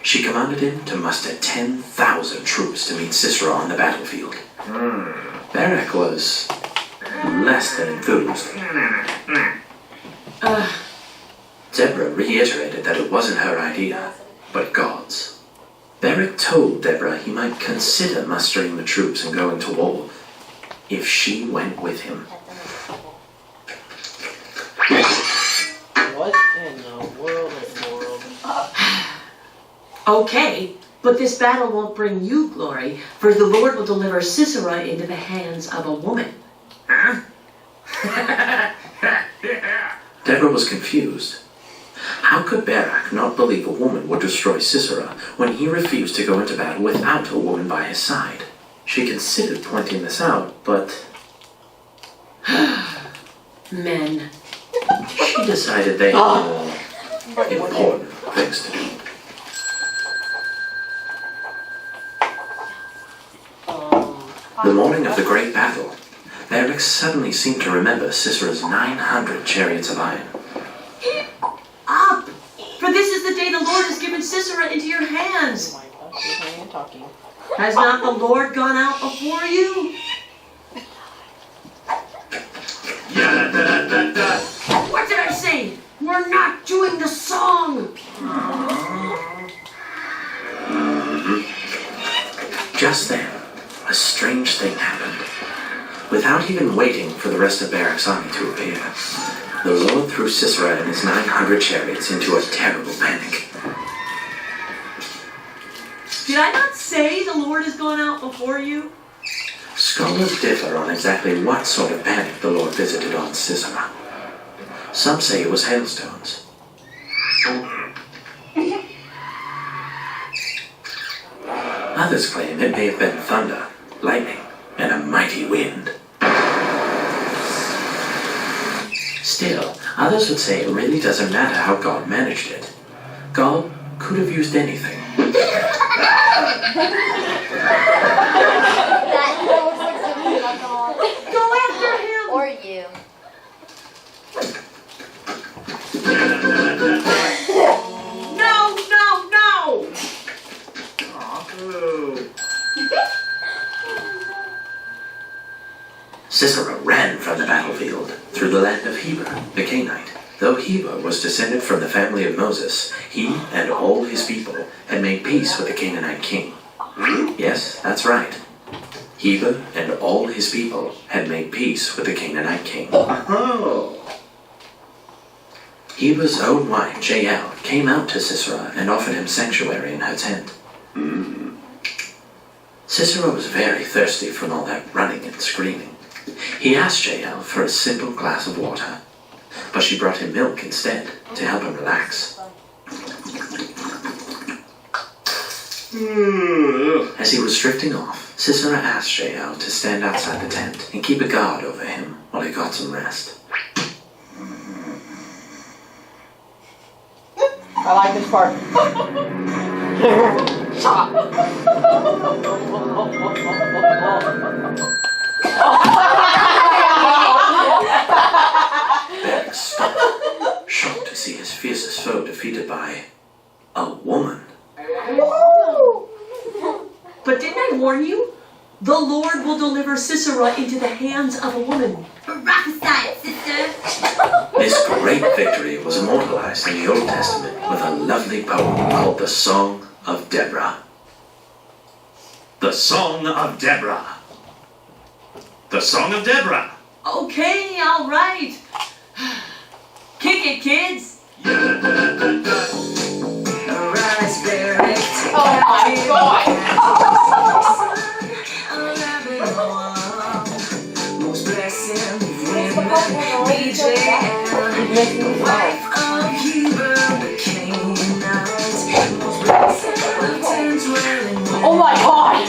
J: She commanded him to muster 10,000 troops to meet Sisera on the battlefield. Barak was less than enthused. Deborah reiterated that it wasn't her idea, but God's. Barak told Deborah he might consider mustering the troops and going to war if she went with him.
F: What in the world?
L: Okay, but this battle won't bring you glory, for the Lord will deliver Sisera into the hands of a woman. Huh?
J: Deborah was confused. How could Barak not believe a woman would destroy Sisera when he refused to go into battle without a woman by his side? She considered pointing this out, but
L: Men.
J: she decided they had more important things to do. The morning of the great battle, Barak suddenly seemed to remember Sisera's 900 chariots of iron.
L: Up! For this is the day the Lord has given Sisera into your hands.
F: Oh my gosh, she's not even talking.
L: Has not the Lord gone out before you? What did I say? We're not doing the song.
J: Just then, a strange thing happened. Without even waiting for the rest of Barak's army to appear, the Lord threw Sisera and his 900 chariots into a terrible panic.
L: Did I not say the Lord has gone out before you?
J: Scholars differ on exactly what sort of panic the Lord visited on Sisera. Some say it was hailstones. Others claim it may have been thunder, lightning, and a mighty wind. Still, others would say it really doesn't matter how God managed it. God could have used anything.
L: Go after him!
I: Or you.
L: No, no, no!
J: Sisera ran from the battlefield through the land of Heber, the Canaanite. Though Heber was descended from the family of Moses, he and all his people had made peace with the Canaanite king. Yes, that's right. Heber and all his people had made peace with the Canaanite king. Heber's own wife, Jael, came out to Sisera and offered him sanctuary in her tent. Sisera was very thirsty from all that running and screaming. He asked Jael for a simple glass of water, but she brought him milk instead to help him relax. As he was drifting off, Sisera asked Jael to stand outside the tent and keep a guard over him while he got some rest.
F: I like this part.
J: Barak stopped, shocked to see his fiercest foe defeated by a woman.
L: But didn't I warn you? The The Lord will deliver Sisera into the hands of a woman.
H: Prophesy, sister.
J: This great victory was immortalized in the Old Testament with a lovely poem called the Song of Deborah. The Song of Deborah. The Song of Deborah.
L: Okay, all right. Kick it, kids.
D: Oh my god. Oh my god.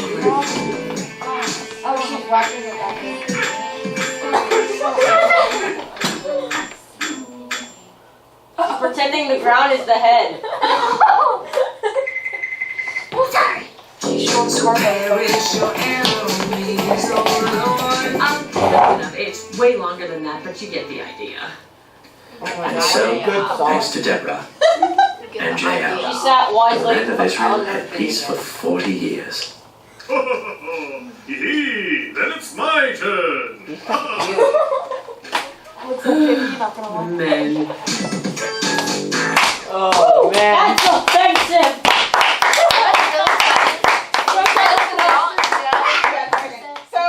E: Oh, she's watching it back there.
C: She's pretending the ground is the head.
E: Sorry.
L: It's way longer than that, but you get the idea.
J: And so, thanks to Deborah and Jael,
C: She sat
J: the
C: wisely
J: land of Israel had peace for 40 years.
M: Yee, then it's my turn.
E: What's the 50? Not gonna lie.
L: Men.
C: Oh man. That's offensive.
A: So,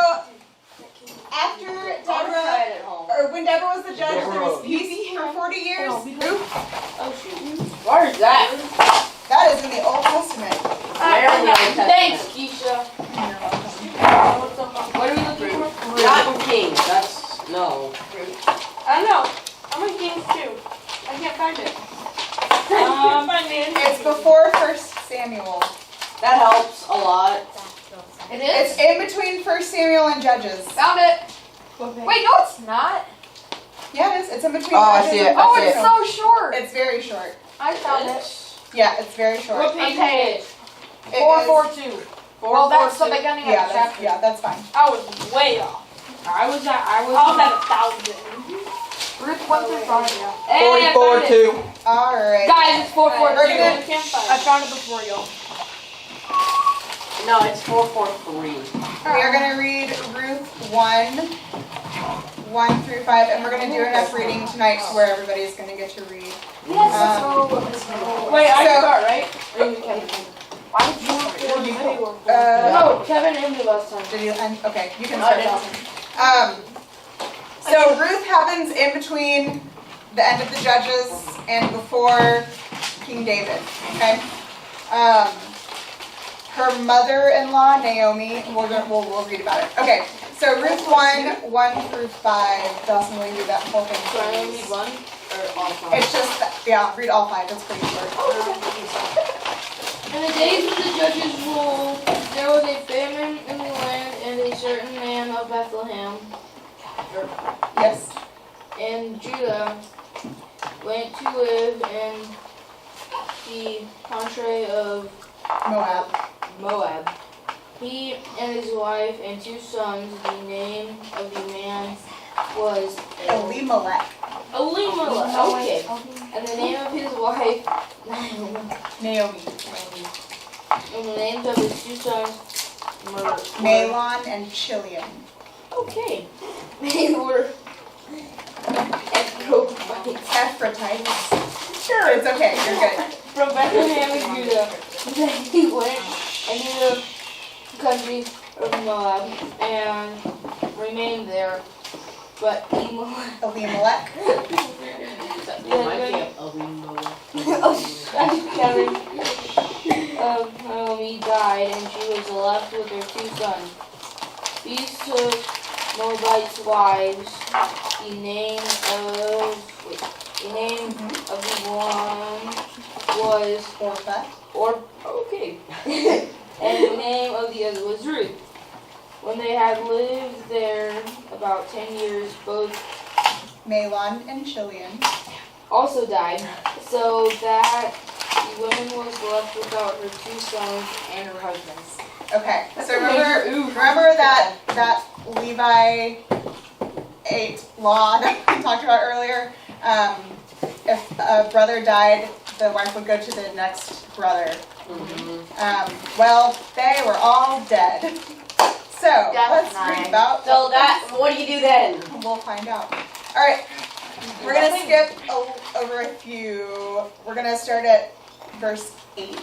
A: after Deborah, or when Deborah was the judge, there was peace for 40 years.
C: Oh shoot. Where is that?
A: That is in the Old Testament.
D: Thanks, Keisha.
C: What are we looking for? Not in Kings. That's no.
G: I know. I'm in Kings too. I can't find it.
A: It's before 1 Samuel.
C: That helps a lot.
E: It
A: It's
E: is?
A: in between 1 Samuel and Judges.
G: Found it.
E: Wait, no, it's not.
A: Yeah, it is. It's in between.
F: Oh, I
A: Judges
F: see
A: and
F: it, I
E: Oh,
F: see
E: it's
F: it.
E: so short.
A: It's very short.
E: I found it.
A: Yeah, it's very short.
D: What page is it?
A: It is-
E: 442. Well, that's the beginning of
A: Yeah,
E: the
A: that's,
E: chapter.
A: yeah, that's fine.
G: I was way off.
D: I was
G: I was at 1,000.
E: Ruth 1 through 5.
D: Hey, I found it.
F: 44-2.
A: All right.
D: Guys, it's 442.
A: We're gonna-
G: I found it before y'all.
C: No, it's 443.
A: We are going to read Ruth 1 through 5, and we're going to do enough reading tonight to where everybody's going to get to read.
E: Yes,
G: Wait, I
A: So-
G: start, right?
E: Why did you
D: No, Kevin ended last time.
A: Did you end? Okay, you can
C: I
A: start
C: didn't.
A: talking. So Ruth happens in between the end of the Judges and before King David. Okay. Her mother-in-law Naomi. We'll read about it. Okay. So Ruth 1 through 5. Dawson, will you read that whole thing?
D: So I only need one or all five?
A: It's just yeah. Read all 5. That's pretty short.
D: In the days of the judges' rule, there was a famine in the land, and a certain man of Bethlehem
A: Yes.
D: in Judah went to live in the country of Moab. He and his wife and 2 sons. The name of the man was
A: Elimelech.
D: Elimelech. Okay. And the name of his wife,
A: Naomi.
D: and the names of his 2 sons,
A: Malon and Chilion.
D: Okay. They were
A: Ephratites. Sure, it's okay. You're good.
D: from Bethlehem in Judah. Then he went into the country of Moab and remained there. But
A: Elimelech.
D: Naomi died, and she was left with her 2 sons. These took Moabite's wives. The name of the one was
A: Orpha.
D: Okay. And the name of the other was Ruth. When they had lived there about 10 years, both
A: Malon and Chilion
D: also died, so that the woman was left without her 2 sons and her husbands.
A: Okay, so remember that Levi 8 law that we talked about earlier? If a brother died, the wife would go to the next brother. Well, they were all dead. So, let's read about.
C: So what do you do then?
A: We'll find out. All right, we're gonna skip over a few. We're gonna start at verse 8.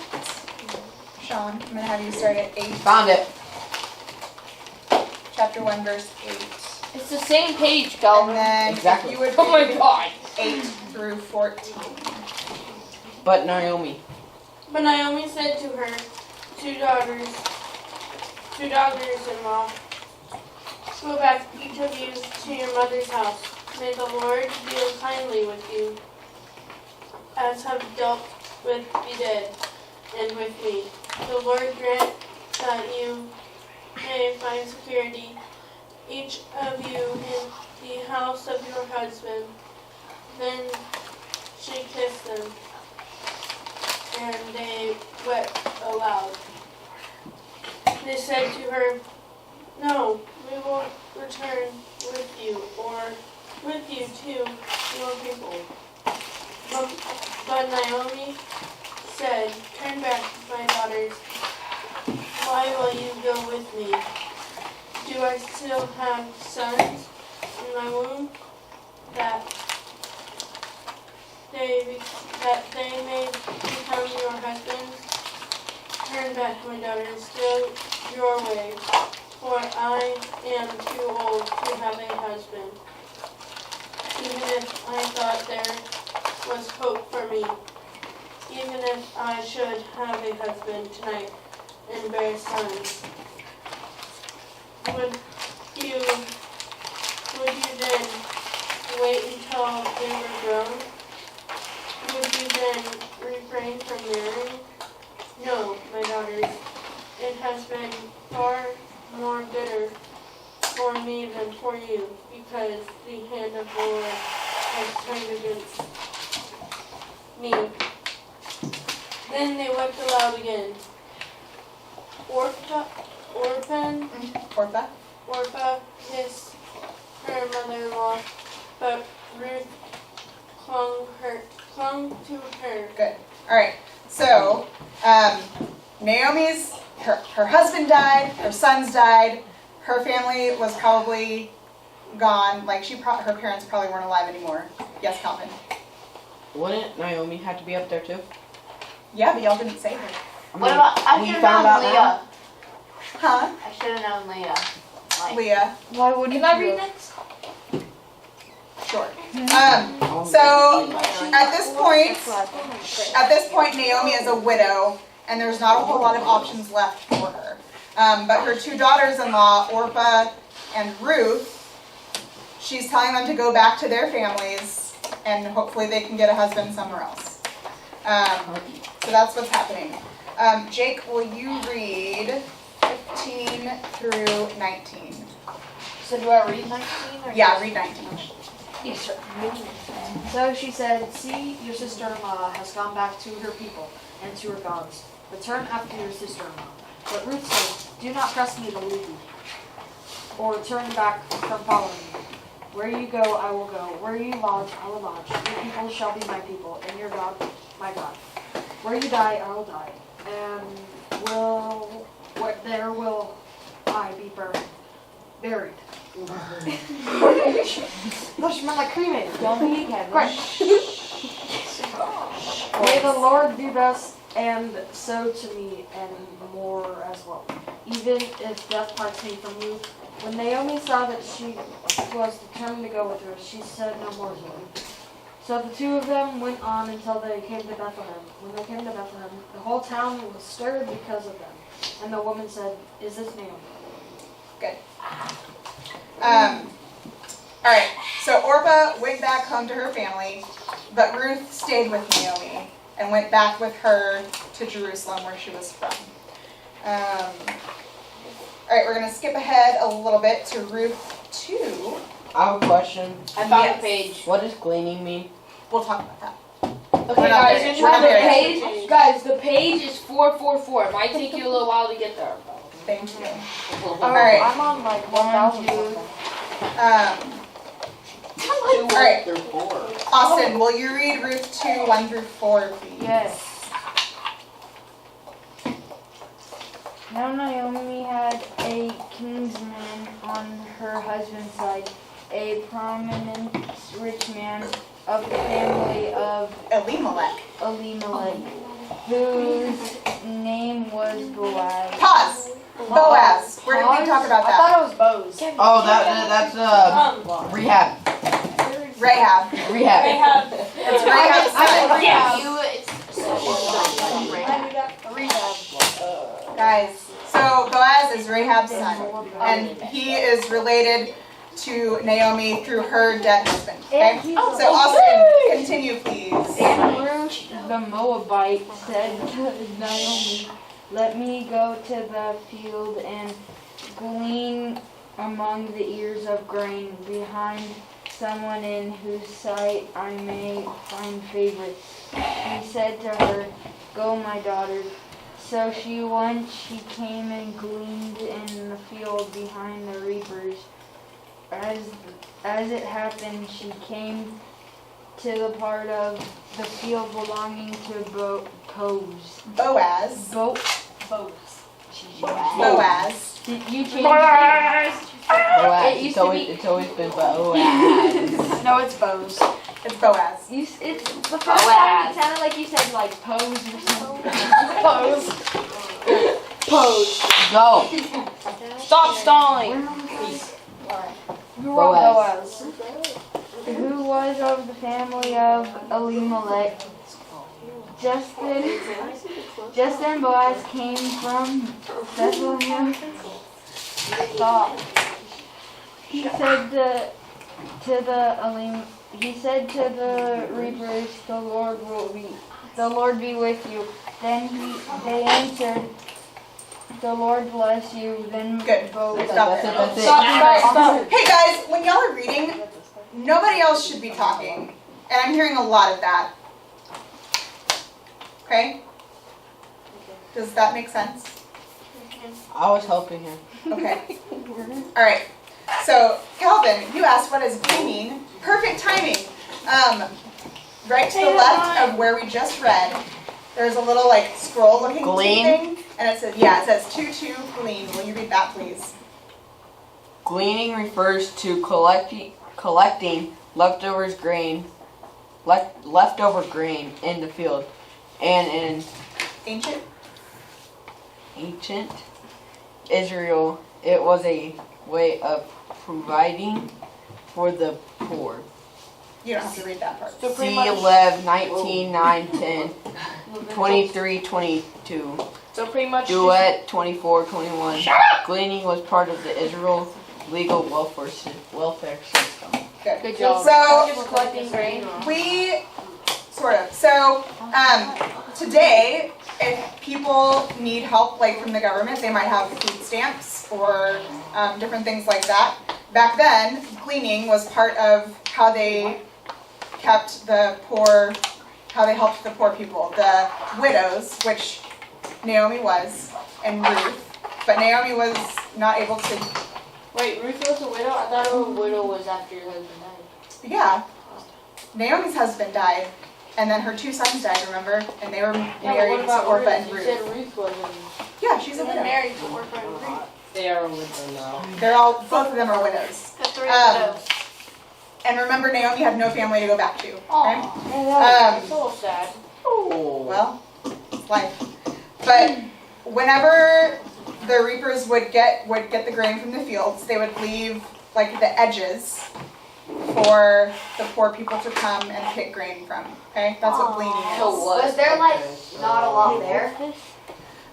A: Sean, I'm gonna have you start at 8.
F: Found it.
A: Chapter 1, verse 8.
D: It's the same page, Calvin.
A: And then
F: Exactly.
A: you would
D: Oh my
A: read
D: God.
A: 8 through 14.
F: But Naomi.
G: But Naomi said to her two daughters-in-law, go back, each of you, to your mother's house. May the Lord deal kindly with you, as have dealt with the dead and with me. The Lord grant that you may find security, each of you in the house of your husband. Then she kissed them, and they wept aloud. They said to her, no, we will return with you, or with you to your people. But Naomi said, turn back, my daughters. Why will you go with me? Do I still have sons in my womb that they may become your husbands? Turn back, my daughters, go your way, for I am too old to have a husband. Even if I thought there was hope for me, even if I should have a husband tonight and bear sons, would you then wait until they were grown? Would you then refrain from marrying? No, my daughters, it has been far more bitter for me than for you, because the hand of the Lord has turned against me. Then they wept aloud again. Orpah kissed her mother-in-law, but Ruth clung to her.
A: Good. All right. So, Naomi's, her husband died, her sons died, her family was probably gone. Like her parents probably weren't alive anymore. Yes, Calvin.
F: Wouldn't Naomi have to be up there too?
A: Yeah, but y'all didn't say her.
H: What about, I should have known Leah.
A: Huh?
H: I should have known Leah.
A: Leah.
D: Why wouldn't
A: Can I read next? Sure. So at this point, Naomi is a widow, and there's not a whole lot of options left for her. But her two daughters-in-law, Orpah and Ruth, she's telling them to go back to their families, and hopefully they can get a husband somewhere else. So that's what's happening. Jake, will you read 15 through 19?
E: So do I read 19? Or
A: Yeah, read 19.
E: Yes, sir. So she said, see, your sister-in-law has gone back to her people and to her gods. Return after your sister-in-law. But Ruth said, do not press me to leave you, or turn back from following me. Where you go, I will go. Where you lodge, I will lodge. Your people shall be my people, and your God, my God. Where you die, I will die, and there will I be buried. Those smell like cremated. Don't be again. May the Lord do best, and so to me, and more as well. Even if death parts me from you. When Naomi saw that she was determined to go with her, she said no more to her. So the two of them went on until they came to Bethlehem. When they came to Bethlehem, the whole town was stirred because of them. And the woman said, is this Naomi?
A: Good. Alright, so Orpah went back home to her family, but Ruth stayed with Naomi and went back with her to Jerusalem where she was from. Alright, we're going to skip ahead a little bit to Ruth 2.
F: I have a question.
C: I found the page.
F: What does gleaning mean?
A: We'll talk about that.
D: Okay, guys, the page is 444. It might take you a little while to get there.
A: Thank you.
E: Alright. I'm on like 1,000.
A: Alright. Austin, will you read Ruth 2, 1 through 4, please?
E: Yes.
O: Now Naomi had a kinsman on her husband's side, a prominent rich man of the family of
A: Elimelech,
O: whose name was Boaz.
A: Pause. Boaz. Where did we talk about
E: I
A: that?
E: thought it was Boaz.
F: Oh, that's Rahab.
A: Rahab.
F: Rehab.
A: It's Rahab's son. Guys, so Boaz is Rahab's son, and he is related to Naomi through her dead husband. Okay? So Austin, continue please.
O: And Ruth the Moabite said to Naomi, "Let me go to the field and glean among the ears of grain behind someone in whose sight I may find favor." He said to her, "Go, my daughter." So she went, she came and gleaned in the field behind the reapers. As it happened, she came to the part of the field belonging to Boaz.
A: Boaz. Boaz.
O: You changed
F: Boaz.
O: It used to be.
F: It's always been Boaz.
E: No, it's Boaz.
A: It's Boaz.
O: It's the first time it sounded like you said like pose or something.
E: Pose.
F: Go.
E: Stop stalling.
O: Boaz, who was of the family of Elimelech. Just then Boaz came from Bethlehem. Stop. He said to the reapers, "The Lord be with you." Then they answered, "The Lord bless you." Then
A: Good.
O: Boaz.
A: Stop there. Stop. Hey guys, when y'all are reading, nobody else should be talking. And I'm hearing a lot of that. Okay? Does that make sense?
F: I was helping him.
A: Okay. Alright. So, Calvin, you asked what is gleaning. Perfect timing. Right to the left of where we just read, there's a little like scroll looking
F: Glean?
A: thing. And it says, to glean. Will you read that, please?
F: Gleaning refers to collecting leftover grain in the field. And in ancient Israel, it was a way of providing for the poor.
A: You don't have to read that part.
F: See 11, 19, 9, 10, 23, 22.
E: So pretty much.
F: Duet 24, 21. Gleaning was part of the Israel legal welfare system.
A: Good
E: job.
A: So,
E: Just collecting grain.
A: we sort of. So, today, if people need help, like from the government, they might have food stamps or different things like that. Back then, gleaning was part of how they kept the poor, how they helped the poor people. The widows, which Naomi was, and Ruth. But Naomi was not able to.
D: Wait, Ruth was a widow? I thought a widow was after your husband died.
A: Yeah. Naomi's husband died. And then her two sons died, remember? And they were married to Orpah and Ruth.
D: You said Ruth wasn't.
A: Yeah, she's a widow.
G: Married to Orpah and Ruth.
L: They are a widow now.
A: They're all, both of them are widows.
G: The three widows.
A: And remember, Naomi had no family to go back to. Okay?
D: That's so sad.
A: Well, it's life. But whenever the reapers would get the grain from the fields, they would leave like the edges for the poor people to come and pick grain from. Okay, that's what gleaning is.
H: So was there like not a lot there?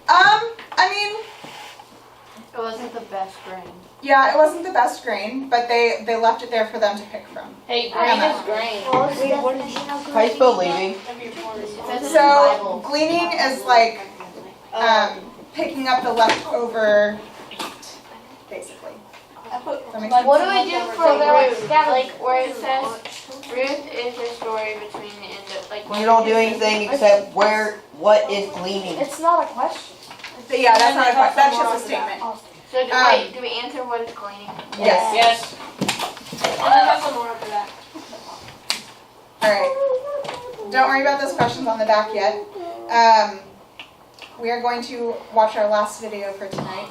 A: I mean,
H: it wasn't the best grain.
A: Yeah, it wasn't the best grain, but they left it there for them to pick from.
D: Hey, grain is grain.
F: How you spell leaving?
A: So gleaning is like picking up the leftover wheat, basically.
H: What do we do for
G: Ruth? Like where it says Ruth is a story between the end of like.
F: You don't do anything except what is gleaning.
E: It's not a question.
A: Yeah, that's not a question. That's just a statement.
G: So do we answer what is gleaning?
A: Yes.
G: And then have some more after that.
A: All right. Don't worry about those questions on the back yet. we are going to watch our last video for tonight.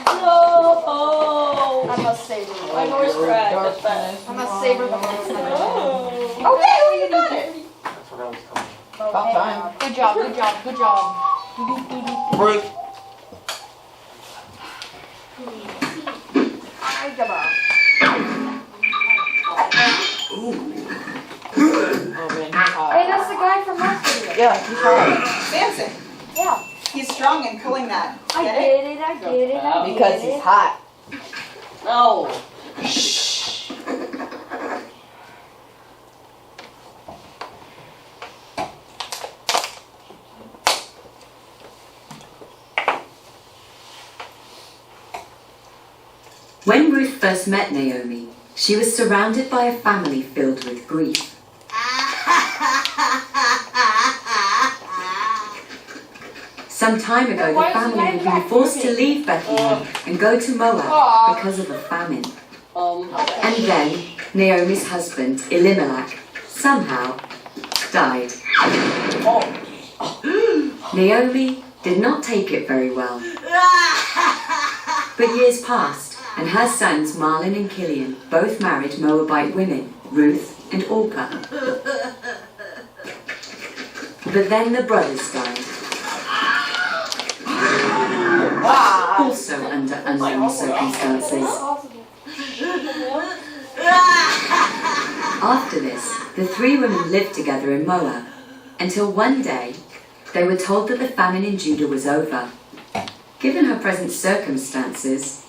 C: No!
E: I must savor
C: My voice cracked. That's bad.
E: I must savor the next time.
A: Okay, well, you got it.
B: That's what I was telling you.
F: About time.
E: Good job, good job, good job.
F: Ruth. Oh man, he's hot.
O: Hey, that's the guy from last video.
F: Yeah, he's hot.
A: Samson.
O: Yeah.
A: He's strong in pulling that.
O: I
A: Get it?
O: get it, I get it, I get
F: Because
O: it.
F: he's hot.
C: No.
L: When Ruth first met Naomi, she was surrounded by a family filled with grief. Some time ago, the family had been forced to leave Bethlehem and go to Moab because of a famine. And then Naomi's husband, Elimelech, somehow died. Naomi did not take it very well. But years passed, and her sons Marlon and Gideon both married Moabite women, Ruth and Orpah. But then the brothers died. Also under unknown circumstances. After this, the three women lived together in Moab, until one day they were told that the famine in Judah was over. Given her present circumstances,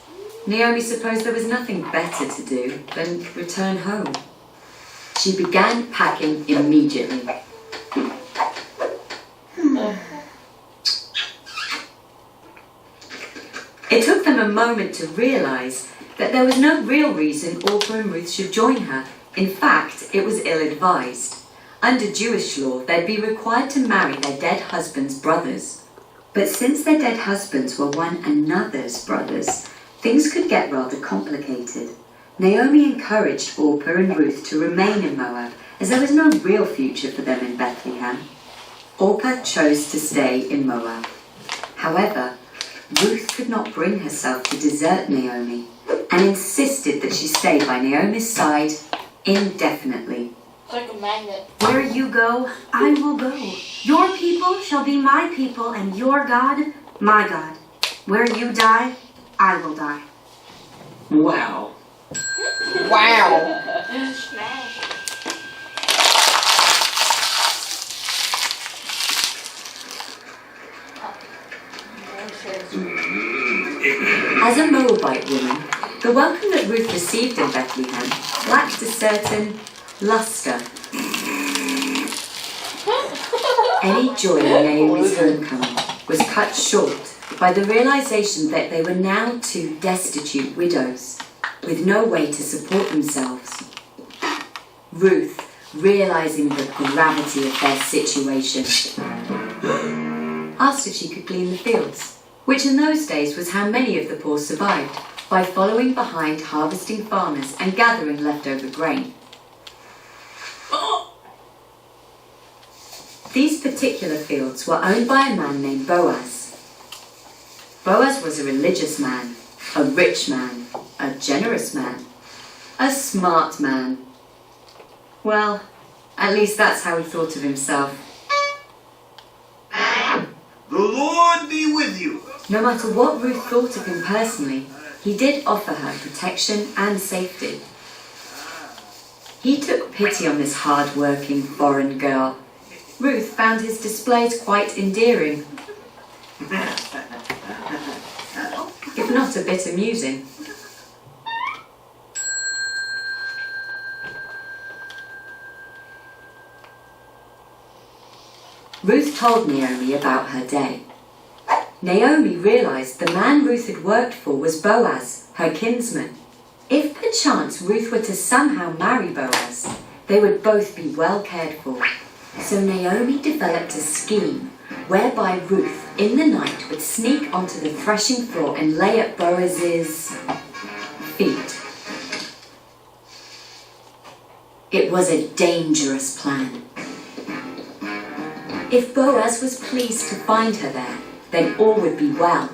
L: Naomi supposed there was nothing better to do than return home. She began packing immediately. It took them a moment to realize that there was no real reason Orpah and Ruth should join her. In fact, it was ill-advised. Under Jewish law, they'd be required to marry their dead husbands' brothers. But since their dead husbands were one another's brothers, things could get rather complicated. Naomi encouraged Orpah and Ruth to remain in Moab, as there was no real future for them in Bethlehem. Orpah chose to stay in Moab. However, Ruth could not bring herself to desert Naomi and insisted that she stay by Naomi's side indefinitely.
D: It's like a magnet.
P: Where you go, I will go. Your people shall be my people, and your God, my God. Where you die, I will die.
L: Wow.
F: Wow.
L: As a Moabite woman, the welcome that Ruth received in Bethlehem lacked a certain luster. Any joy in Naomi's homecoming was cut short by the realization that they were now two destitute widows, with no way to support themselves. Ruth, realizing the gravity of their situation, asked if she could glean the fields, which in those days was how many of the poor survived, by following behind harvesting farmers and gathering leftover grain. These particular fields were owned by a man named Boaz. Boaz was a religious man, a rich man, a generous man, a smart man. Well, at least that's how he thought of himself.
M: The Lord be with you.
L: No matter what Ruth thought of him personally, he did offer her protection and safety. He took pity on this hard-working foreign girl. Ruth found his displays quite endearing, if not a bit amusing. Ruth told Naomi about her day. Naomi realized the man Ruth had worked for was Boaz, her kinsman. If perchance Ruth were to somehow marry Boaz, they would both be well cared for. So Naomi developed a scheme whereby Ruth, in the night, would sneak onto the threshing floor and lay at Boaz's feet. It was a dangerous plan. If Boaz was pleased to find her there, then all would be well.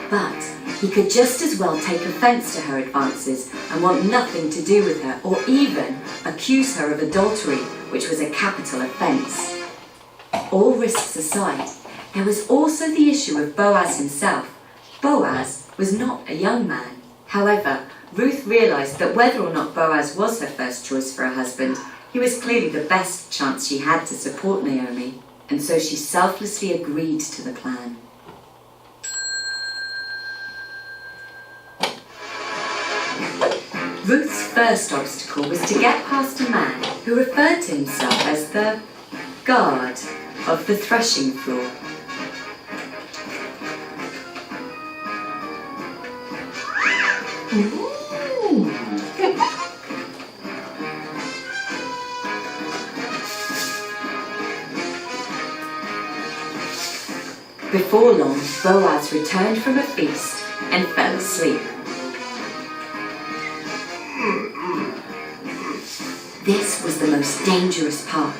L: But he could just as well take offence to her advances and want nothing to do with her, or even accuse her of adultery, which was a capital offence. All risks aside, there was also the issue of Boaz himself. Boaz was not a young man. However, Ruth realised that whether or not Boaz was her first choice for a husband, he was clearly the best chance she had to support Naomi, and so she selflessly agreed to the plan. Ruth's first obstacle was to get past a man who referred to himself as the guard of the threshing floor. Before long, Boaz returned from a feast and fell asleep. This was the most dangerous part.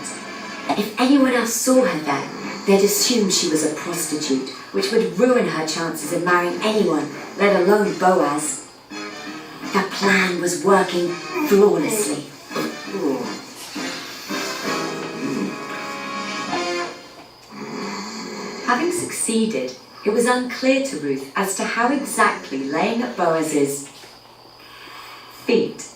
L: If anyone else saw her there, they'd assume she was a prostitute, which would ruin her chances of marrying anyone, let alone Boaz. The plan was working flawlessly. Having succeeded, it was unclear to Ruth as to how exactly laying at Boaz's feet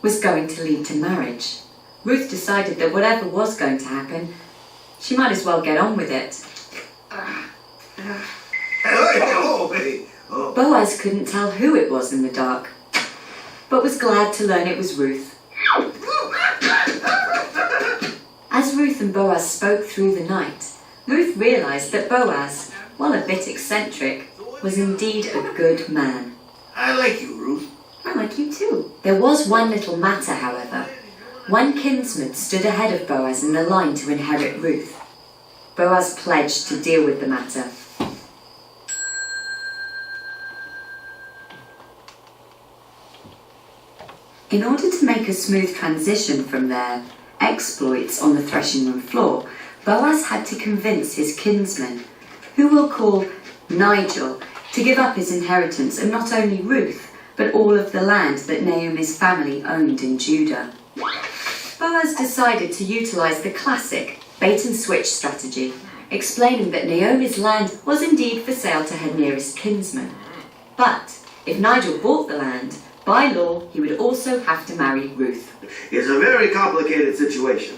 L: was going to lead to marriage. Ruth decided that whatever was going to happen, she might as well get on with it. Boaz couldn't tell who it was in the dark, but was glad to learn it was Ruth. As Ruth and Boaz spoke through the night, Ruth realised that Boaz, while a bit eccentric, was indeed a good man.
M: I like you, Ruth.
L: I like you too. There was one little matter, however. One kinsman stood ahead of Boaz in the line to inherit Ruth. Boaz pledged to deal with the matter. In order to make a smooth transition from their exploits on the threshing room floor, Boaz had to convince his kinsman, who we'll call Nigel, to give up his inheritance of not only Ruth, but all of the land that Naomi's family owned in Judah. Boaz decided to utilise the classic bait-and-switch strategy, explaining that Naomi's land was indeed for sale to her nearest kinsman. But if Nigel bought the land, by law he would also have to marry Ruth.
M: It's a very complicated situation.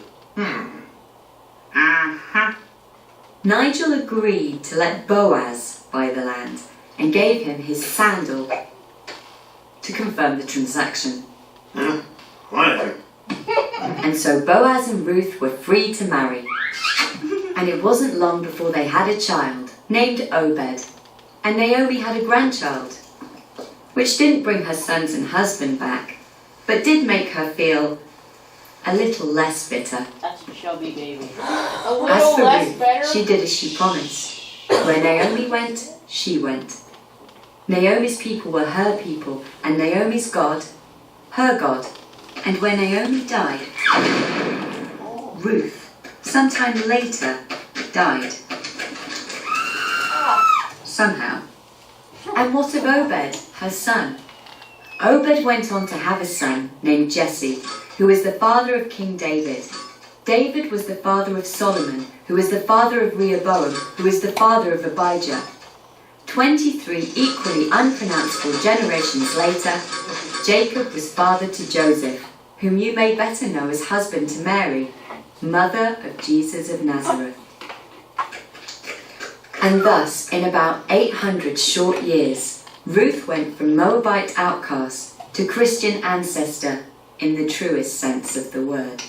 L: Nigel agreed to let Boaz buy the land and gave him his sandal to confirm the transaction.
M: Whatever.
L: And so Boaz and Ruth were free to marry. And it wasn't long before they had a child named Obed. And Naomi had a grandchild, which didn't bring her sons and husband back, but did make her feel a little less bitter.
C: That's a chubby baby.
G: A little
L: As for
G: less
L: Ruth,
G: better.
L: she did as she promised. Where Naomi went, she went. Naomi's people were her people, and Naomi's God, her God. And when Naomi died, Ruth, sometime later, died. Somehow. And what of Obed, her son? Obed went on to have a son named Jesse, who was the father of King David. David was the father of Solomon, who was the father of Rehoboam, who was the father of Abijah. 23 equally unpronounceable generations later, Jacob was father to Joseph, whom you may better know as husband to Mary, mother of Jesus of Nazareth. And thus, in about 800 short years, Ruth went from Moabite outcast to Christian ancestor in the truest sense of the word.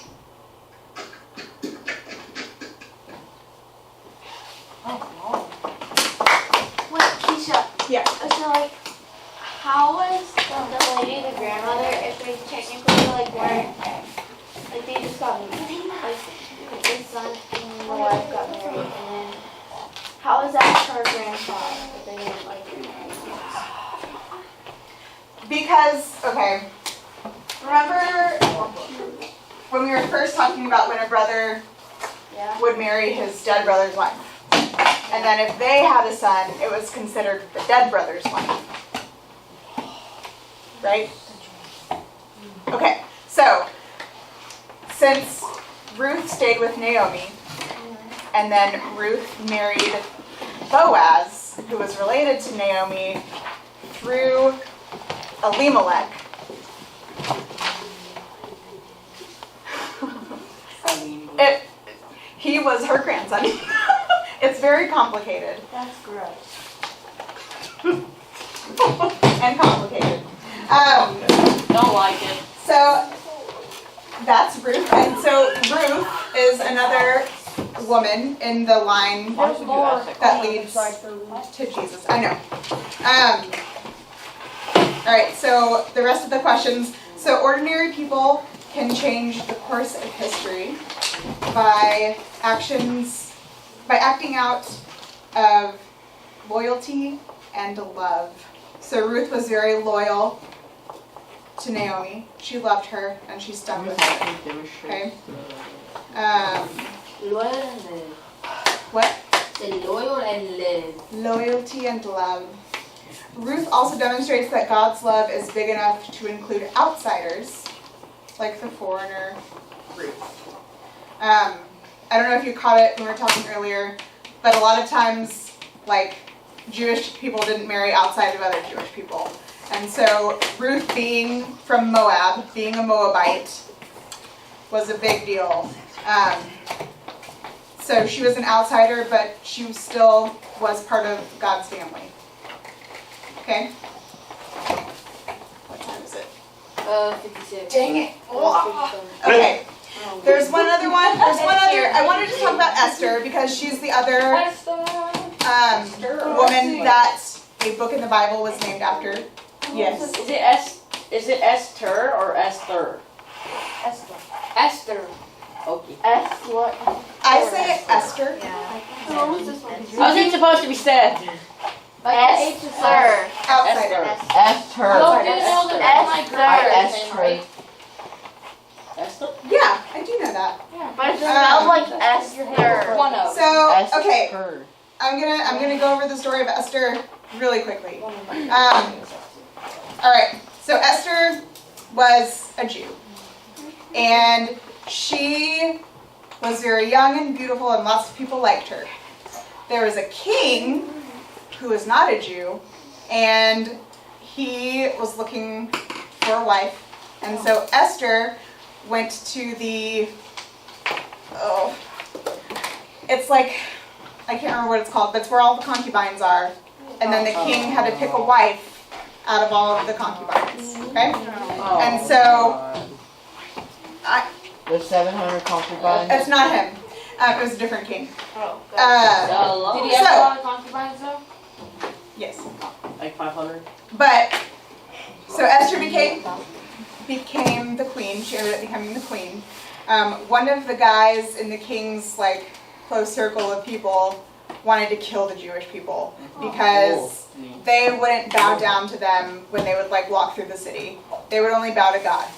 I: Wait, Keisha.
A: Yeah.
I: So, like, how was the lady the grandmother if they technically, like, weren't, like, they just got married? Like, the son and the wife got married, and then, how is that her grandfather if they didn't, like, get married?
A: Because, okay, remember when we were first talking about when a brother would marry his dead brother's wife. And then if they had a son, it was considered the dead brother's wife. Right? Okay, so since Ruth stayed with Naomi, and then Ruth married Boaz, who was related to Naomi through Elimelech. He was her grandson. It's very complicated.
H: That's gross.
A: And complicated.
C: Don't like it.
A: So that's Ruth. And so Ruth is another woman in the line that leads to Jesus. I know. All right, so the rest of the questions. So ordinary people can change the course of history by acting out of loyalty and love. So Ruth was very loyal to Naomi. She loved her and she stuck with her. Okay. What? Loyalty and love. Ruth also demonstrates that God's love is big enough to include outsiders, like the foreigner Ruth. I don't know if you caught it when we were talking earlier, but a lot of times, like, Jewish people didn't marry outside of other Jewish people. And so Ruth being from Moab, being a Moabite, was a big deal. So she was an outsider, but she still was part of God's family. Okay? What time is it?
D: 56.
A: Dang it. Okay. There's one other one. I wanted to talk about Esther because she's the other woman that a book in the Bible was named after. Yes.
C: Is it Esther or Esther?
D: Esther.
C: Okay.
D: What?
A: I say Esther.
C: How's it supposed to be said?
H: Esther.
A: Outsider.
F: Esther.
C: Esther?
A: Yeah, I do know that.
H: But it sounds like Esther.
A: So, okay, I'm gonna go over the story of Esther really quickly. All right, so Esther was a Jew, and she was very young and beautiful, and lots of people liked her. There was a king who was not a Jew, and he was looking for a wife, and so Esther went to the, it's like, I can't remember what it's called, but it's where all the concubines are, and then the king had to pick a wife out of all of the concubines, okay? And so,
F: There's 700 concubines.
A: it's not him. It was a different king.
D: Did he have a lot of concubines though?
A: Yes.
C: Like 500?
A: But, so Esther became the queen. She ended up becoming the queen. One of the guys in the king's close circle of people wanted to kill the Jewish people because they wouldn't bow down to them when they would walk through the city. They would only bow to God.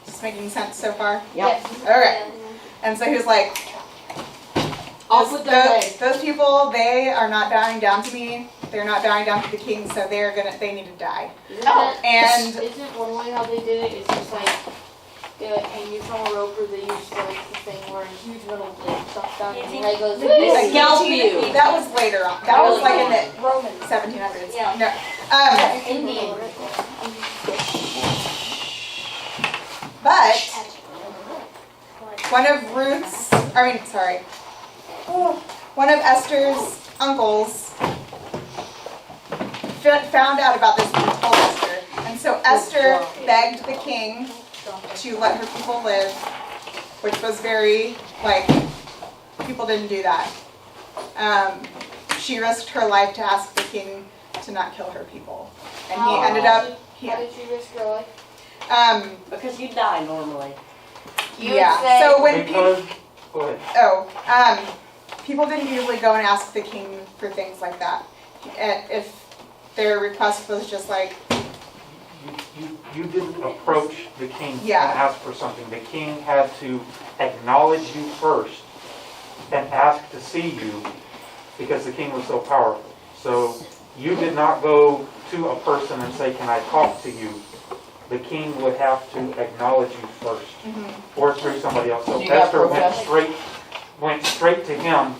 A: Is this making sense so far?
F: Yep.
A: Okay. And so he was like, those people, they are not bowing down to me. They're not bowing down to the king, so they need to die.
D: Isn't one way how they did it? It's just they hang you from a rope, or they use the thing where a huge metal plate stuck down and it goes.
A: They scalp you. That was later on. That was in the Roman 1700s.
I: Yeah.
A: No.
I: Indian.
A: But one of Esther's uncles found out about this and told Esther. And so Esther begged the king to let her people live, which was very, people didn't do that. She risked her life to ask the king to not kill her people. And he ended up...
D: How did she risk her life?
C: Because you die normally.
A: Yeah. So when
B: Go ahead.
A: people didn't usually go and ask the king for things like that. If their request was just
B: You didn't approach the king
A: Yeah.
B: and ask for something. The king had to acknowledge you first and ask to see you because the king was so powerful. So you did not go to a person and say, can I talk to you? The king would have to acknowledge you first, or through somebody else. So
F: You got
B: Esther
F: protest?
B: went straight to him,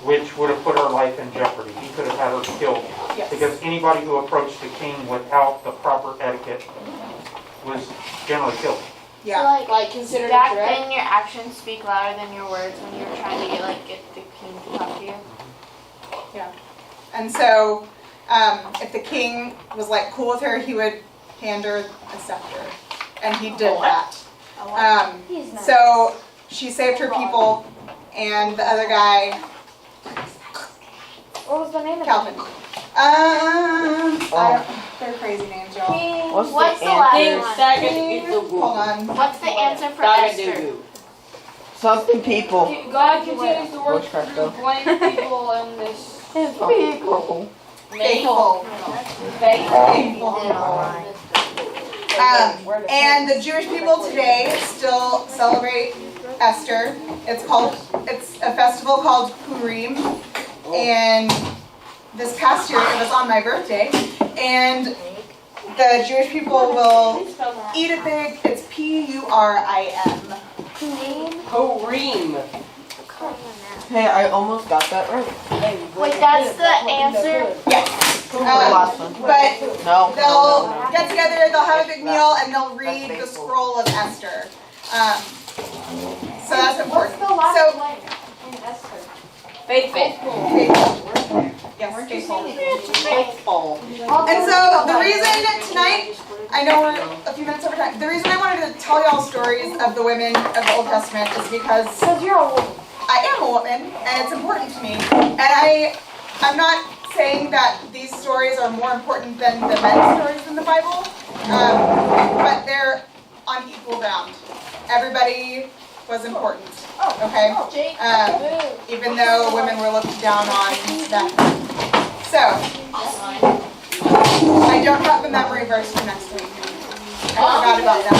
B: which would have put her life in jeopardy. He could have had her killed.
A: Yes.
B: Because anybody who approached the king without the proper etiquette was generally killed.
A: Yeah.
I: So like
D: consider it
I: back
D: a threat?
I: then your actions speak louder than your words when you were trying to get the king to talk to you.
A: Yeah. And so, if the king was like cool with her, he would hand her a scepter. And he did that.
I: He's nice.
A: So she saved her people, and the other guy,
I: What was the name of
A: Calvin.
I: it?
A: They're crazy names, y'all.
I: What's the last one?
A: Hold on.
I: What's the answer for Esther?
F: Something people.
D: God continues to work
F: Voice crack, though.
D: through blank people in this.
F: People.
A: Faithful. And the Jewish people today still celebrate Esther. It's a festival called Purim. And this past year, it was on my birthday. And the Jewish people will eat a big, it's Purim.
C: Purim.
F: Hey, I almost got that right.
I: Wait, that's the answer?
A: Yes.
F: The last one.
A: But
F: No.
A: they'll get together, they'll have a big meal, and they'll read the scroll of Esther. So that's important. So,
C: Faithful.
A: yes, faithful.
C: Faithful.
A: And so the reason tonight, I know we're a few minutes over time, the reason I wanted to tell y'all stories of the women of the Old Testament is because
I: you're a woman.
A: I am a woman, and it's important to me. And I'm not saying that these stories are more important than the men's stories in the Bible, but they're on equal ground. Everybody was important, okay? Even though women were looked down on then. So, I don't have the memory verse for next week. I forgot about that.